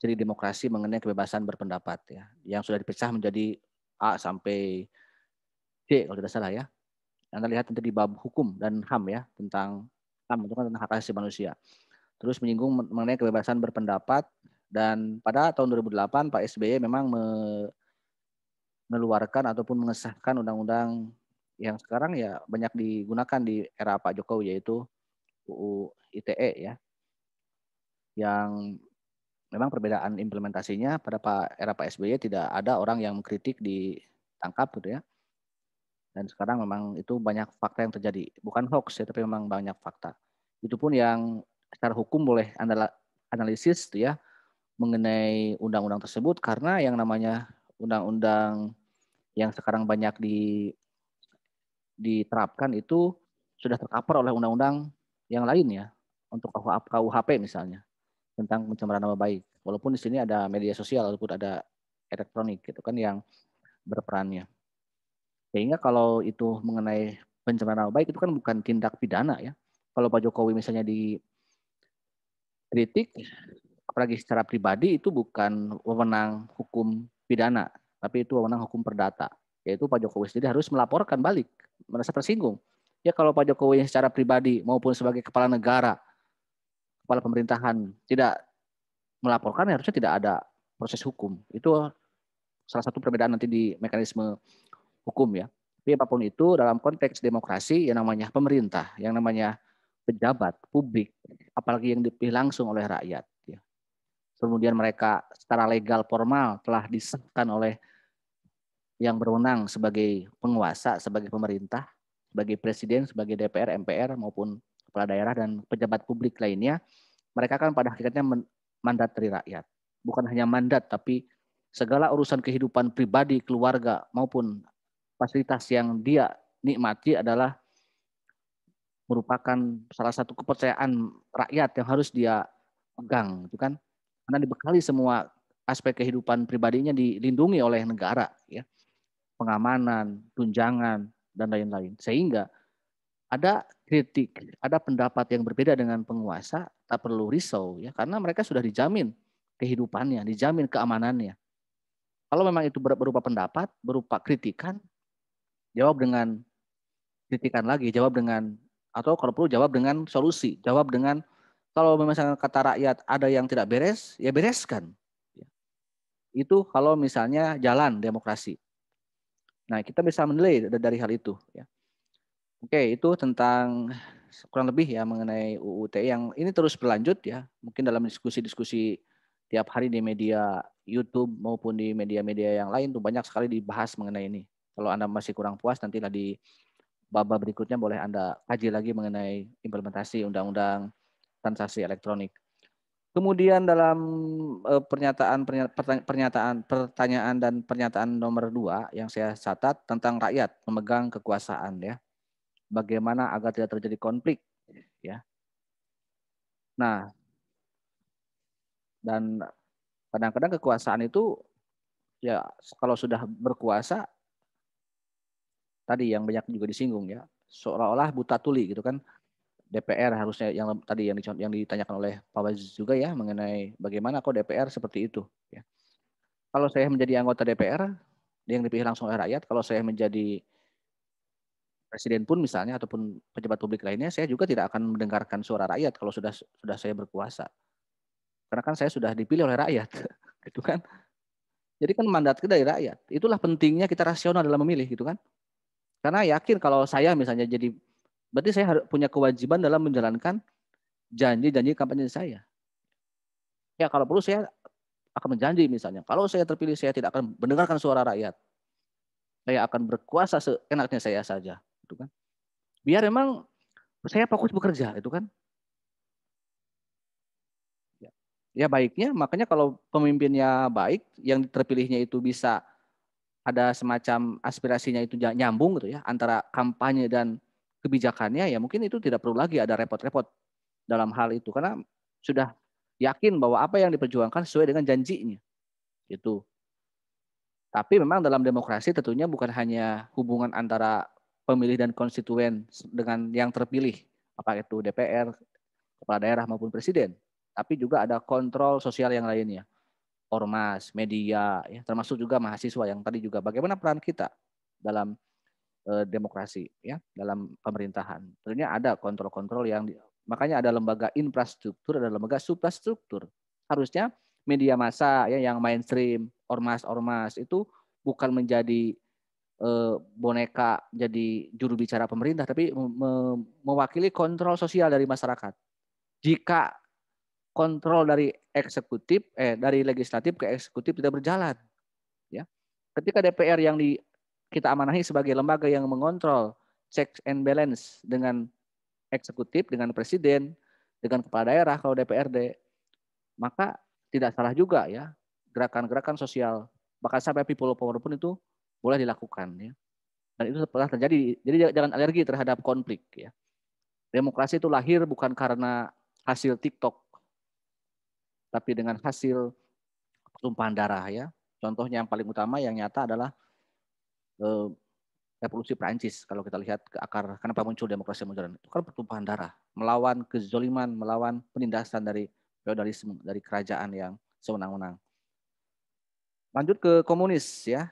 A: ciri demokrasi mengenai kebebasan berpendapat ya, yang sudah dipecah menjadi A sampai D kalau tidak salah ya. Anda lihat nanti di bab hukum dan HAM ya, tentang HAM itu kan tentang hak asasi manusia. Terus menyinggung mengenai kebebasan berpendapat, dan pada tahun 2008 Pak SBY memang mengeluarkan ataupun mengesahkan undang-undang yang sekarang ya banyak digunakan di era Pak Jokowi, yaitu UU ITE ya, yang memang perbedaan implementasinya pada era Pak SBY tidak ada orang yang mengkritik ditangkap gitu ya. Dan sekarang memang itu banyak fakta yang terjadi, bukan hoax ya, tapi memang banyak fakta. Itu pun yang secara hukum boleh analisis ya mengenai undang-undang tersebut, karena yang namanya undang-undang yang sekarang banyak diterapkan itu sudah tercover oleh undang-undang yang lain ya, untuk KUHP misalnya tentang pencemaran nama baik. Walaupun di sini ada media sosial ataupun ada elektronik gitu kan yang berperannya. Sehingga kalau itu mengenai pencemaran nama baik itu kan bukan tindak pidana ya. Kalau Pak Jokowi misalnya dikritik, apalagi secara pribadi, itu bukan wewenang hukum pidana, tapi itu wewenang hukum perdata. Yaitu Pak Jokowi sendiri harus melaporkan balik, merasa tersinggung. Ya kalau Pak Jokowi secara pribadi maupun sebagai kepala negara, kepala pemerintahan tidak melaporkan, harusnya tidak ada proses hukum. Itu salah satu perbedaan nanti di mekanisme hukum ya. Tapi apapun itu, dalam konteks demokrasi yang namanya pemerintah, yang namanya pejabat publik, apalagi yang dipilih langsung oleh rakyat ya. Kemudian mereka secara legal formal telah disahkan oleh yang berwenang sebagai penguasa, sebagai pemerintah, sebagai presiden, sebagai DPR, MPR maupun kepala daerah dan pejabat publik lainnya. Mereka kan pada hakikatnya mandat dari rakyat. Bukan hanya mandat, tapi segala urusan kehidupan pribadi, keluarga maupun fasilitas yang dia nikmati adalah merupakan salah satu kepercayaan rakyat yang harus dia pegang, gitu kan? Karena dibekali semua aspek kehidupan pribadinya dilindungi oleh negara, ya, pengamanan, tunjangan, dan lain-lain. Sehingga ada kritik, ada pendapat yang berbeda dengan penguasa, tak perlu risau ya, karena mereka sudah dijamin kehidupannya, dijamin keamanannya. Kalau memang itu berupa pendapat, berupa kritikan, jawab dengan kritikan lagi, jawab dengan, atau kalau perlu jawab dengan solusi, jawab dengan, kalau misalnya kata rakyat ada yang tidak beres, ya bereskan. Itu kalau misalnya jalan demokrasi. Nah, kita bisa menilai dari hal itu. Ya. Oke, itu tentang kurang lebih ya mengenai UU ITE yang ini terus berlanjut ya. Mungkin dalam diskusi-diskusi tiap hari di media YouTube maupun di media-media yang lain tuh banyak sekali dibahas mengenai ini. Kalau Anda masih kurang puas, nantilah di bab berikutnya boleh Anda kaji lagi mengenai implementasi Undang-Undang Transaksi Elektronik. Kemudian dalam pertanyaan dan pernyataan nomor 2 yang saya catat tentang rakyat memegang kekuasaan ya. Bagaimana agar tidak terjadi konflik ya. Nah, dan kadang-kadang kekuasaan itu ya kalau sudah berkuasa tadi yang banyak juga disinggung ya, seolah-olah buta tuli gitu kan. DPR harusnya yang tadi yang ditanyakan oleh Pak Waziz juga ya mengenai bagaimana kok DPR seperti itu ya. Kalau saya menjadi anggota DPR yang dipilih langsung oleh rakyat, kalau saya menjadi presiden pun misalnya ataupun pejabat publik lainnya, saya juga tidak akan mendengarkan suara rakyat kalau sudah saya berkuasa. Karena kan saya sudah dipilih oleh rakyat, gitu kan? Jadi kan mandat kita dari rakyat. Itulah pentingnya kita rasional dalam memilih, gitu kan? Karena yakin kalau saya misalnya jadi, berarti saya harus punya kewajiban dalam menjalankan janji-janji kampanye saya. Ya kalau perlu saya akan menjanji misalnya, kalau saya terpilih saya tidak akan mendengarkan suara rakyat. Saya akan berkuasa seenaknya saya saja, gitu kan? Biar memang saya fokus bekerja, itu kan? Ya baiknya, makanya kalau pemimpinnya baik, yang terpilihnya itu bisa ada semacam aspirasinya itu nyambung gitu ya, antara kampanye dan kebijakannya, ya mungkin itu tidak perlu lagi ada repot-repot dalam hal itu, karena sudah yakin bahwa apa yang diperjuangkan sesuai dengan janjinya. Itu. Tapi memang dalam demokrasi tentunya bukan hanya hubungan antara pemilih dan konstituen dengan yang terpilih, apakah itu DPR, kepala daerah maupun presiden, tapi juga ada kontrol sosial yang lainnya, ormas, media, ya, termasuk juga mahasiswa yang tadi juga bagaimana peran kita dalam demokrasi, ya, dalam pemerintahan. Tentunya ada kontrol-kontrol yang makanya ada lembaga infrastruktur, ada lembaga suprastruktur. Harusnya media massa ya yang mainstream, ormas-ormas itu bukan menjadi boneka jadi juru bicara pemerintah, tapi mewakili kontrol sosial dari masyarakat. Jika kontrol dari eksekutif, dari legislatif ke eksekutif tidak berjalan, ya, ketika DPR yang kita amanahi sebagai lembaga yang mengontrol checks and balance dengan eksekutif, dengan presiden, dengan kepala daerah kalau DPRD, maka tidak salah juga ya gerakan-gerakan sosial bahkan sampai people power pun itu boleh dilakukan ya. Dan itu pernah terjadi. Jadi jangan alergi terhadap konflik ya. Demokrasi itu lahir bukan karena hasil TikTok, tapi dengan hasil tumpahan darah ya. Contohnya yang paling utama yang nyata adalah revolusi Prancis. Kalau kita lihat ke akar kenapa muncul demokrasi modern, itu kan pertumpahan darah, melawan kezoliman, melawan penindasan dari feodalisme, dari kerajaan yang sewenang-wenang. Lanjut ke komunis ya.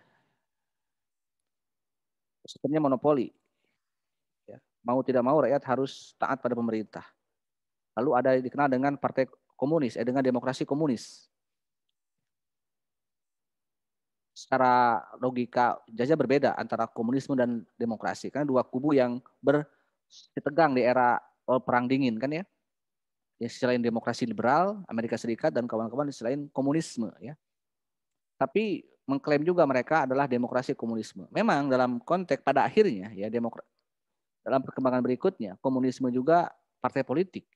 A: Sistemnya monopoli. Ya. Mau tidak mau rakyat harus taat pada pemerintah. Lalu ada yang dikenal dengan partai komunis, dengan demokrasi komunis. Secara logika saja berbeda antara komunisme dan demokrasi. Karena dua kubu yang bertegang di era perang dingin kan ya. Ya selain demokrasi liberal, Amerika Serikat dan kawan-kawan selain komunisme ya. Tapi mengklaim juga mereka adalah demokrasi komunisme. Memang dalam konteks pada akhirnya ya dalam perkembangan berikutnya komunisme juga partai politik.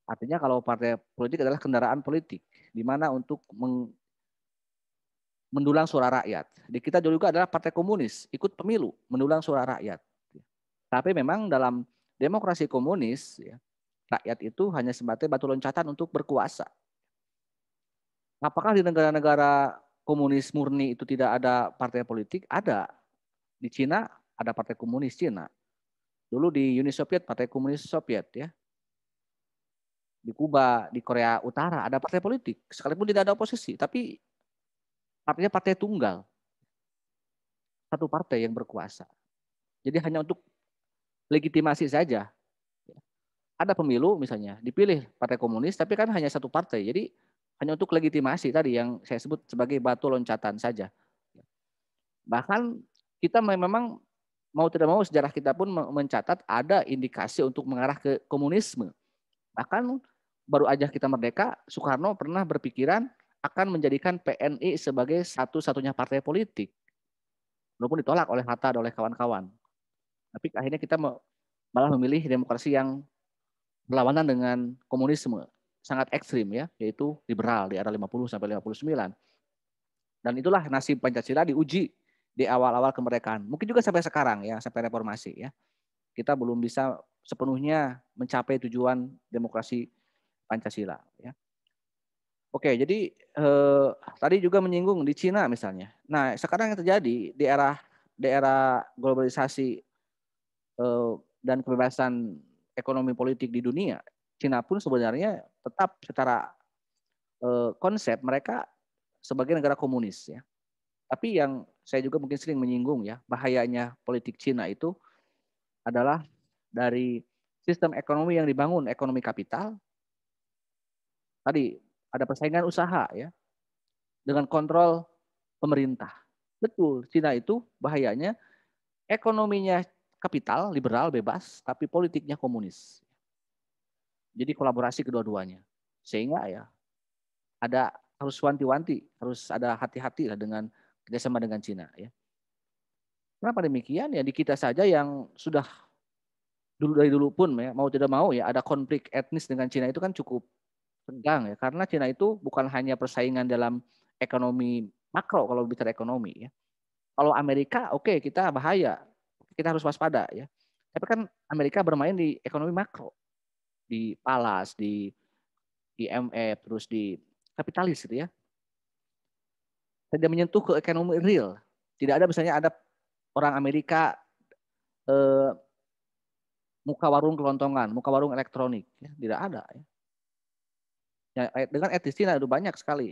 A: Artinya kalau partai politik adalah kendaraan politik di mana untuk mendulang suara rakyat. Di kita juga adalah partai komunis, ikut pemilu, mendulang suara rakyat. Tapi memang dalam demokrasi komunis ya, rakyat itu hanya sebagai batu loncatan untuk berkuasa. Apakah di negara-negara komunis murni itu tidak ada partai politik? Ada. Di Cina ada Partai Komunis Cina. Dulu di Uni Soviet, Partai Komunis Soviet ya. Di Kuba, di Korea Utara ada partai politik, sekalipun tidak ada oposisi, tapi partainya partai tunggal. Satu partai yang berkuasa. Jadi hanya untuk legitimasi saja. Ada pemilu misalnya, dipilih Partai Komunis, tapi kan hanya satu partai. Jadi hanya untuk legitimasi tadi yang saya sebut sebagai batu loncatan saja. Bahkan kita memang mau tidak mau sejarah kita pun mencatat ada indikasi untuk mengarah ke komunisme. Bahkan baru aja kita merdeka, Soekarno pernah berpikiran akan menjadikan PNI sebagai satu-satunya partai politik. Walaupun ditolak oleh Hatta dan oleh kawan-kawan. Tapi akhirnya kita malah memilih demokrasi yang berlawanan dengan komunisme. Sangat ekstrim ya, yaitu liberal di era 50 sampai 59. Dan itulah nasib Pancasila diuji di awal-awal kemerdekaan. Mungkin juga sampai sekarang ya, sampai reformasi ya. Kita belum bisa sepenuhnya mencapai tujuan demokrasi Pancasila. Ya. Oke, jadi tadi juga menyinggung di Cina misalnya. Nah, sekarang yang terjadi di era globalisasi dan kebebasan ekonomi politik di dunia, Cina pun sebenarnya tetap secara konsep mereka sebagai negara komunis. Ya. Tapi yang saya juga mungkin sering menyinggung ya, bahayanya politik Cina itu adalah dari sistem ekonomi yang dibangun, ekonomi kapital. Tadi ada persaingan usaha ya dengan kontrol pemerintah. Betul, Cina itu bahayanya ekonominya kapital, liberal, bebas, tapi politiknya komunis. Jadi kolaborasi kedua-duanya. Sehingga ya ada harus wanti-wanti, harus ada hati-hati lah dengan kerjasama dengan Cina ya. Kenapa demikian? Ya di kita saja yang sudah dari dulu pun ya, mau tidak mau ya ada konflik etnis dengan Cina itu kan cukup tegang ya, karena Cina itu bukan hanya persaingan dalam ekonomi makro kalau bicara ekonomi ya. Kalau Amerika oke, kita bahaya, kita harus waspada ya. Tapi kan Amerika bermain di ekonomi makro, di palas, di IMF, terus di kapitalis gitu ya. Tidak menyentuh ke ekonomi real. Tidak ada misalnya ada orang Amerika muka warung kelontongan, muka warung elektronik, ya, tidak ada ya. Ya, dengan etnis Cina itu banyak sekali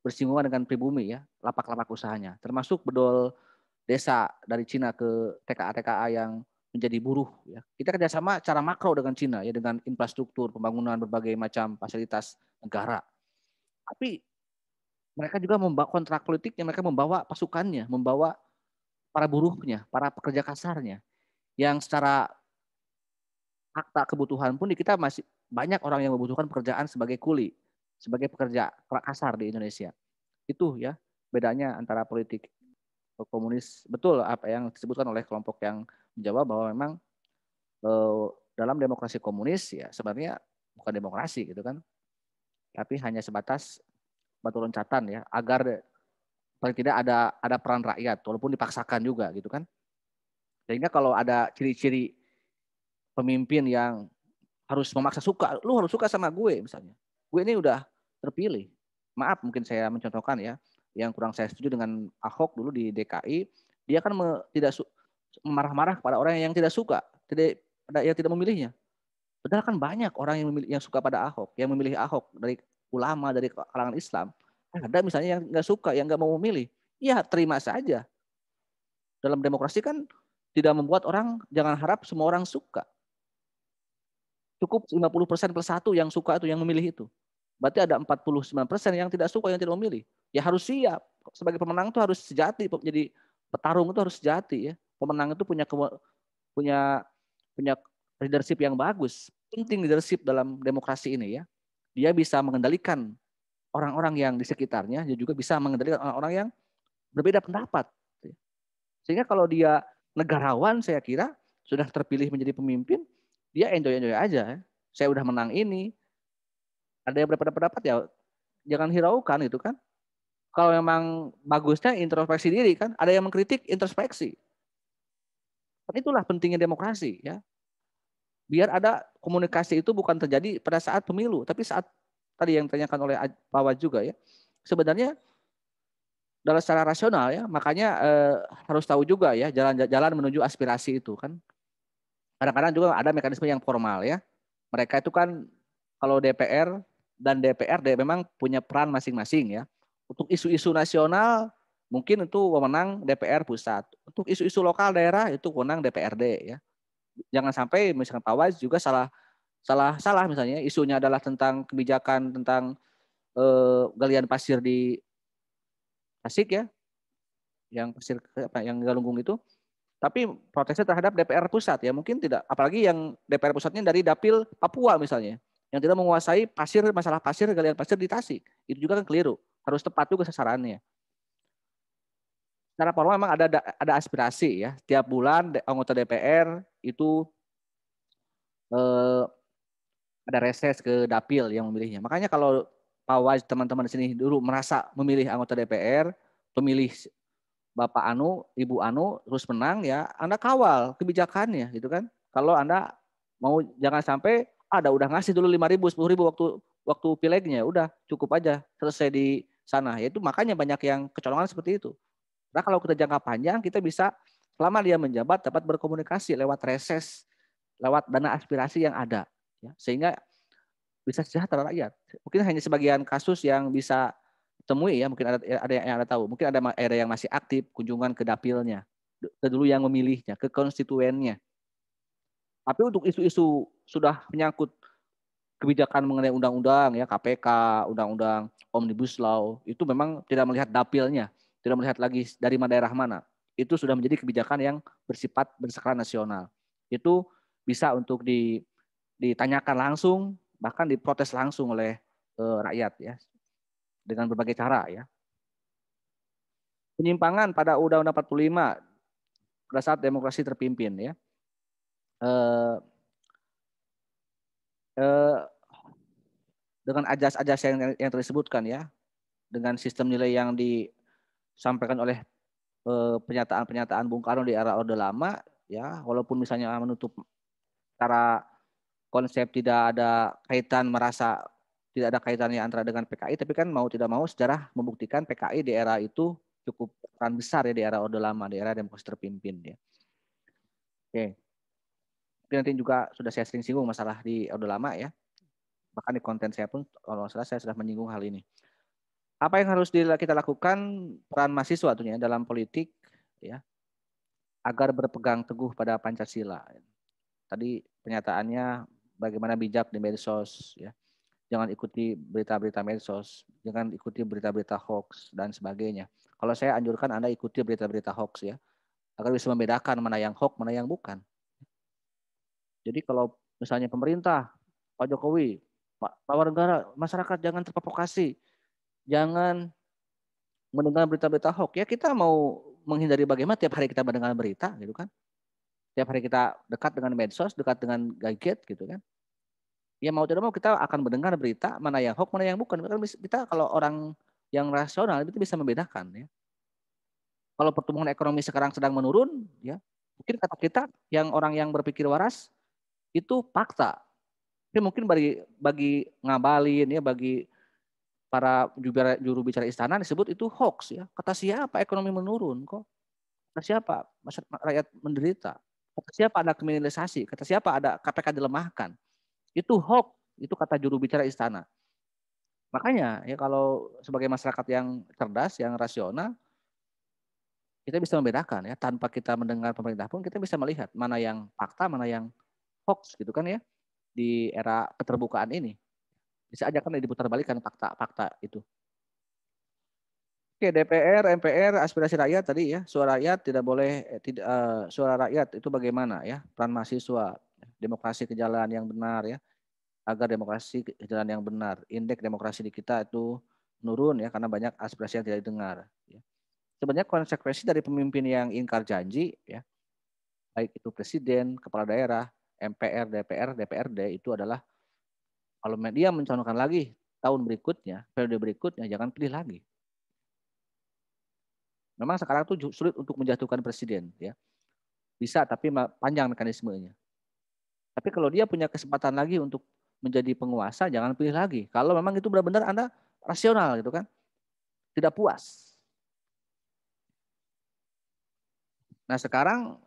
A: bersinggungan dengan pribumi ya, lapak-lapak usahanya, termasuk bedol desa dari Cina ke TKA-TKA yang menjadi buruh ya. Kita kerjasama cara makro dengan Cina ya, dengan infrastruktur, pembangunan berbagai macam fasilitas negara. Tapi mereka juga membawa kontrak politiknya, mereka membawa pasukannya, membawa para buruhnya, para pekerja kasarnya, yang secara akta kebutuhan pun di kita masih banyak orang yang membutuhkan pekerjaan sebagai kuli, sebagai pekerja kasar di Indonesia. Itu ya bedanya antara politik komunis. Betul apa yang disebutkan oleh kelompok yang menjawab bahwa memang dalam demokrasi komunis ya sebenarnya bukan demokrasi gitu kan, tapi hanya sebatas batu loncatan ya, agar paling tidak ada peran rakyat walaupun dipaksakan juga gitu kan. Sehingga kalau ada ciri-ciri pemimpin yang harus memaksa suka, lu harus suka sama gue misalnya. Gue ini udah terpilih. Maaf mungkin saya mencontohkan ya, yang kurang saya setuju dengan Ahok dulu di DKI, dia kan tidak marah-marah kepada orang yang tidak suka, yang tidak memilihnya. Padahal kan banyak orang yang suka pada Ahok, yang memilih Ahok dari ulama, dari kalangan Islam. Ada misalnya yang nggak suka, yang nggak mau memilih. Ya terima saja. Dalam demokrasi kan tidak membuat orang, jangan harap semua orang suka. Cukup 50% plus 1 yang suka itu, yang memilih itu. Berarti ada 49% yang tidak suka, yang tidak memilih. Ya harus siap. Sebagai pemenang itu harus sejati. Jadi petarung itu harus sejati ya. Pemenang itu punya leadership yang bagus. Penting leadership dalam demokrasi ini ya. Dia bisa mengendalikan orang-orang yang di sekitarnya, dia juga bisa mengendalikan orang-orang yang berbeda pendapat. Sehingga kalau dia negarawan, saya kira sudah terpilih menjadi pemimpin, dia enjoy aja. Saya udah menang ini. Ada yang berbeda pendapat ya jangan hiraukan gitu kan. Kalau memang bagusnya introspeksi diri kan, ada yang mengkritik introspeksi. Dan itulah pentingnya demokrasi ya. Biar ada komunikasi itu bukan terjadi pada saat pemilu, tapi saat tadi yang ditanyakan oleh Pak Wad juga ya. Sebenarnya dalam secara rasional ya, makanya harus tahu juga ya jalan-jalan menuju aspirasi itu kan. Kadang-kadang juga ada mekanisme yang formal ya. Mereka itu kan kalau DPR dan DPRD memang punya peran masing-masing ya. Untuk isu-isu nasional mungkin itu wewenang DPR pusat. Untuk isu-isu lokal daerah itu wewenang DPRD ya. Jangan sampai misalkan Pak Wais juga salah misalnya isunya adalah tentang kebijakan tentang galian pasir di Tasik ya, yang pasir yang Galunggung itu. Tapi protesnya terhadap DPR pusat ya mungkin tidak, apalagi yang DPR pusatnya dari Dapil Papua misalnya, yang tidak menguasai masalah pasir galian pasir di Tasik, itu juga kan keliru, harus tepat juga sasarannya. Secara formal memang ada aspirasi ya, tiap bulan anggota DPR itu ada reses ke Dapil yang memilihnya. Makanya kalau Pak Wais teman-teman di sini dulu merasa memilih anggota DPR, pemilih Bapak Anu, Ibu Anu terus menang ya, Anda kawal kebijakannya gitu kan. Kalau Anda mau jangan sampai udah ngasih dulu 5.000, 10.000 waktu pilegnya, udah cukup aja selesai di sana. Yaitu makanya banyak yang kecolongan seperti itu. Nah, kalau kita jangka panjang kita bisa selama dia menjabat dapat berkomunikasi lewat reses, lewat dana aspirasi yang ada ya, sehingga bisa sejahtera rakyat. Mungkin hanya sebagian kasus yang bisa temui ya, mungkin ada yang Anda tahu, mungkin ada yang masih aktif kunjungan ke dapilnya, ke dulu yang memilihnya, ke konstituennya. Tapi untuk isu-isu sudah menyangkut kebijakan mengenai undang-undang ya, KPK, undang-undang Omnibus Law, itu memang tidak melihat dapilnya, tidak melihat lagi dari daerah mana. Itu sudah menjadi kebijakan yang bersifat berskala nasional. Itu bisa untuk ditanyakan langsung, bahkan diprotes langsung oleh rakyat ya, dengan berbagai cara ya. Penyimpangan pada Undang-Undang 45 pada saat demokrasi terpimpin ya. Dengan ajas-ajas yang tersebutkan ya, dengan sistem nilai yang disampaikan oleh pernyataan-pernyataan Bung Karno di era Orde Lama ya, walaupun misalnya menutup secara konsep tidak ada kaitannya antara dengan PKI, tapi kan mau tidak mau sejarah membuktikan PKI di era itu cukup peran besar ya di era Orde Lama, di era demokrasi terpimpin ya. Oke. Nanti juga sudah saya sering singgung masalah di Orde Lama ya. Bahkan di konten saya pun kalau salah saya sudah menyinggung hal ini. Apa yang harus kita lakukan peran mahasiswa tentunya dalam politik ya, agar berpegang teguh pada Pancasila. Tadi pernyataannya bagaimana bijak di medsos ya. Jangan ikuti berita-berita medsos, jangan ikuti berita-berita hoax dan sebagainya. Kalau saya anjurkan Anda ikuti berita-berita hoax ya, agar bisa membedakan mana yang hoax, mana yang bukan. Jadi kalau misalnya pemerintah, Pak Jokowi, Pak negara, masyarakat jangan terprovokasi, jangan mendengar berita-berita hoax. Ya kita mau menghindari bagaimana tiap hari kita mendengar berita gitu kan. Tiap hari kita dekat dengan medsos, dekat dengan gadget gitu kan. Ya mau tidak mau kita akan mendengar berita mana yang hoax, mana yang bukan. Kita kalau orang yang rasional itu bisa membedakan ya. Kalau pertumbuhan ekonomi sekarang sedang menurun, ya mungkin kata kita yang orang yang berpikir waras itu fakta. Tapi mungkin bagi Ngabalin ya, bagi para juru bicara istana disebut itu hoax ya. Kata siapa ekonomi menurun kok? Kata siapa rakyat menderita? Kata siapa ada kriminalisasi? Kata siapa ada KPK dilemahkan? Itu hoax, itu kata juru bicara istana. Makanya ya kalau sebagai masyarakat yang cerdas, yang rasional, kita bisa membedakan ya, tanpa kita mendengar pemerintah pun kita bisa melihat mana yang fakta, mana yang hoax gitu kan ya, di era keterbukaan ini. Bisa aja kan diputarbalikkan fakta-fakta itu. Oke, DPR, MPR, aspirasi rakyat tadi ya, suara rakyat tidak boleh suara rakyat itu bagaimana ya, peran mahasiswa, demokrasi ke jalan yang benar ya, agar demokrasi ke jalan yang benar. Indeks demokrasi di kita itu menurun ya karena banyak aspirasi yang tidak didengar ya. Sebenarnya konsekuensi dari pemimpin yang ingkar janji ya, baik itu presiden, kepala daerah, MPR, DPR, DPRD itu adalah kalau media mencalonkan lagi tahun berikutnya, periode berikutnya jangan pilih lagi. Memang sekarang tuh sulit untuk menjatuhkan presiden ya. Bisa tapi panjang mekanismenya. Tapi kalau dia punya kesempatan lagi untuk menjadi penguasa, jangan pilih lagi. Kalau memang itu benar-benar Anda rasional gitu kan. Tidak puas. Nah sekarang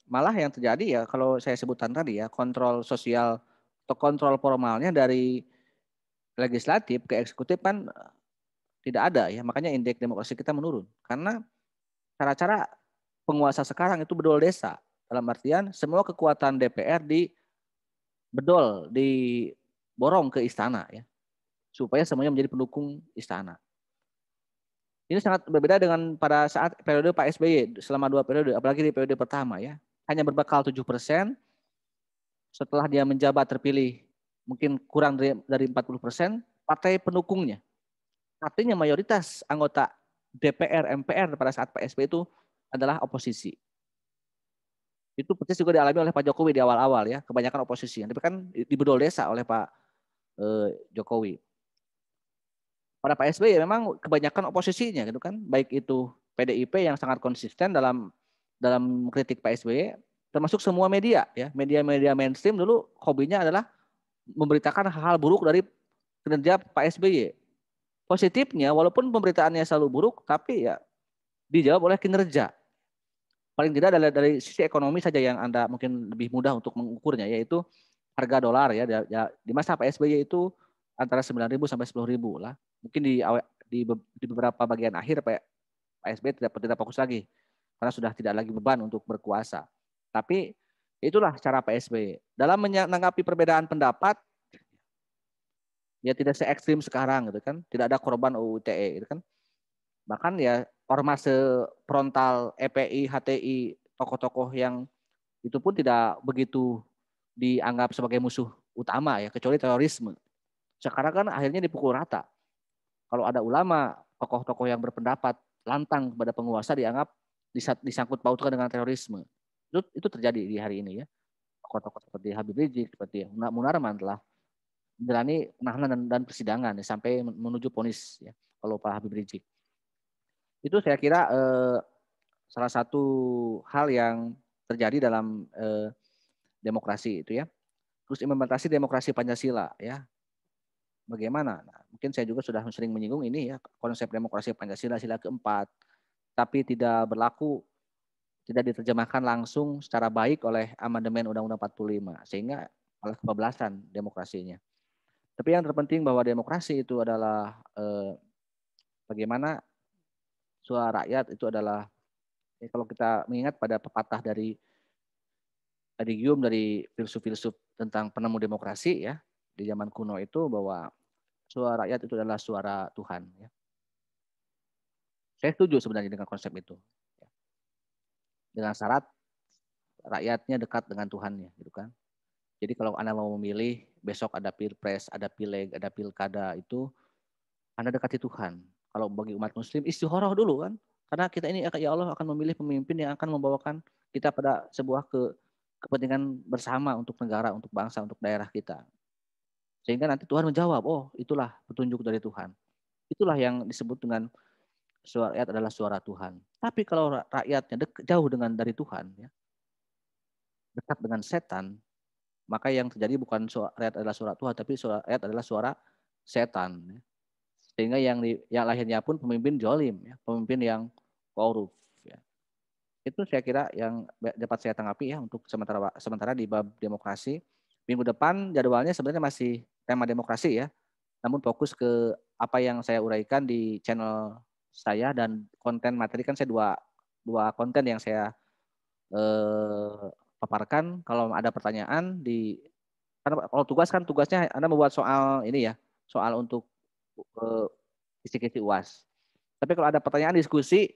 A: malah yang terjadi ya kalau saya sebutkan tadi ya, kontrol sosial atau kontrol formalnya dari legislatif ke eksekutif kan tidak ada ya, makanya indeks demokrasi kita menurun karena cara-cara penguasa sekarang itu bedol desa, dalam artian semua kekuatan DPR diborong ke istana ya, supaya semuanya menjadi pendukung istana. Ini sangat berbeda dengan pada saat periode Pak SBY selama 2 periode, apalagi di periode pertama ya. Hanya berbekal 7%, setelah dia menjabat terpilih mungkin kurang dari 40%, partai pendukungnya. Artinya mayoritas anggota DPR, MPR pada saat Pak SBY itu adalah oposisi. Itu persis juga dialami oleh Pak Jokowi di awal-awal ya, kebanyakan oposisi. Tapi kan dibedol desa oleh Pak Jokowi. Pada Pak SBY ya memang kebanyakan oposisinya gitu kan, baik itu PDIP yang sangat konsisten dalam kritik Pak SBY, termasuk semua media ya, media-media mainstream dulu hobinya adalah memberitakan hal-hal buruk dari kinerja Pak SBY. Positifnya walaupun pemberitaannya selalu buruk, tapi ya dijawab oleh kinerja. Paling tidak dari sisi ekonomi saja yang Anda mungkin lebih mudah untuk mengukurnya, yaitu harga dolar ya di masa Pak SBY itu antara 9.000 sampai 10.000 lah. Mungkin di beberapa bagian akhir Pak SBY tidak fokus lagi karena sudah tidak lagi beban untuk berkuasa. Tapi itulah cara Pak SBY dalam menanggapi perbedaan pendapat, ya tidak se ekstrim sekarang gitu kan, tidak ada korban UU ITE gitu kan. Bahkan ya ormas frontal EPI, HTI, tokoh-tokoh yang itu pun tidak begitu dianggap sebagai musuh utama ya, kecuali terorisme. Sekarang kan akhirnya dipukul rata. Kalau ada ulama, tokoh-tokoh yang berpendapat lantang kepada penguasa dianggap disangkut pautkan dengan terorisme. Itu terjadi di hari ini ya. Tokoh-tokoh seperti Habib Rizik, seperti Munarman telah menjalani penahanan dan persidangan ya, sampai menuju vonis ya. Kalau Pak Habib Rizik. Itu saya kira salah satu hal yang terjadi dalam demokrasi itu ya. Terus implementasi demokrasi Pancasila ya. Bagaimana? Nah, mungkin saya juga sudah sering menyinggung ini ya, konsep demokrasi Pancasila sila keempat, tapi tidak berlaku, tidak diterjemahkan langsung secara baik oleh amandemen Undang-Undang 45, sehingga malah kebablasan demokrasinya. Tapi yang terpenting bahwa demokrasi itu adalah bagaimana suara rakyat itu adalah, kalau kita mengingat pada pepatah dari Hume, dari filsuf-filsuf tentang penemu demokrasi ya, di zaman kuno itu, bahwa suara rakyat itu adalah suara Tuhan. Ya. Saya setuju sebenarnya dengan konsep itu. Dengan syarat rakyatnya dekat dengan Tuhannya, gitu kan. Jadi kalau Anda mau memilih, besok ada pilpres, ada pileg, ada pilkada, itu Anda dekati Tuhan. Kalau bagi umat Muslim, istikharah dulu kan. Karena kita ini, ya Allah akan memilih pemimpin yang akan membawakan kita pada sebuah kepentingan bersama untuk negara, untuk bangsa, untuk daerah kita. Sehingga nanti Tuhan menjawab, oh itulah petunjuk dari Tuhan. Itulah yang disebut dengan suara rakyat adalah suara Tuhan. Tapi kalau rakyatnya jauh dari Tuhan, ya, dekat dengan setan, maka yang terjadi bukan suara rakyat adalah suara Tuhan, tapi suara rakyat adalah suara setan. Ya. Sehingga yang lahirnya pun pemimpin jolim, ya, pemimpin yang korup. Ya. Itu saya kira yang dapat saya tanggapi ya untuk sementara di bab demokrasi. Minggu depan jadwalnya sebenarnya masih tema demokrasi ya, namun fokus ke apa yang saya uraikan di channel saya, dan konten materi kan saya dua konten yang saya paparkan. Kalau ada pertanyaan karena kalau tugasnya Anda membuat soal ini ya, soal untuk kisi-kisi UAS. Tapi kalau ada pertanyaan diskusi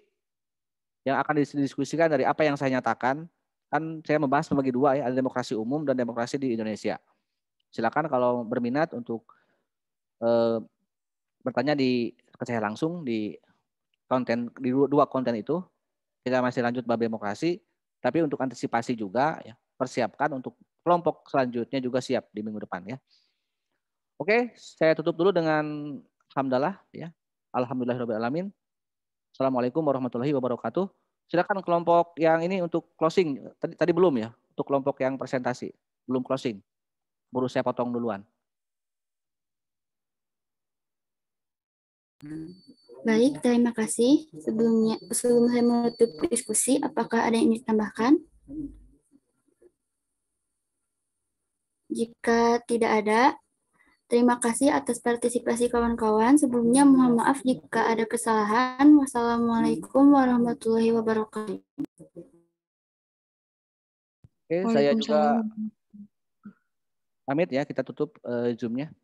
A: yang akan didiskusikan dari apa yang saya nyatakan, kan saya membahas membagi dua ya, ada demokrasi umum dan demokrasi di Indonesia. Silakan kalau berminat untuk bertanya ke saya langsung di dua konten itu. Kita masih lanjut bab demokrasi, tapi untuk antisipasi juga ya, persiapkan untuk kelompok selanjutnya juga siap di minggu depan ya. Oke, saya tutup dulu dengan hamdalah ya. Alhamdulillahirabbil alamin. Assalamualaikum warahmatullahi wabarakatuh. Silakan kelompok yang ini untuk closing. Tadi belum ya, untuk kelompok yang presentasi belum closing. Baru saya potong duluan.
B: Baik, terima kasih. Sebelum saya menutup diskusi, apakah ada yang ingin ditambahkan? Jika tidak ada, terima kasih atas partisipasi kawan-kawan. Sebelumnya mohon maaf jika ada kesalahan. Wassalamualaikum warahmatullahi wabarakatuh.
A: Oke, saya juga pamit ya, kita tutup Zoom-nya.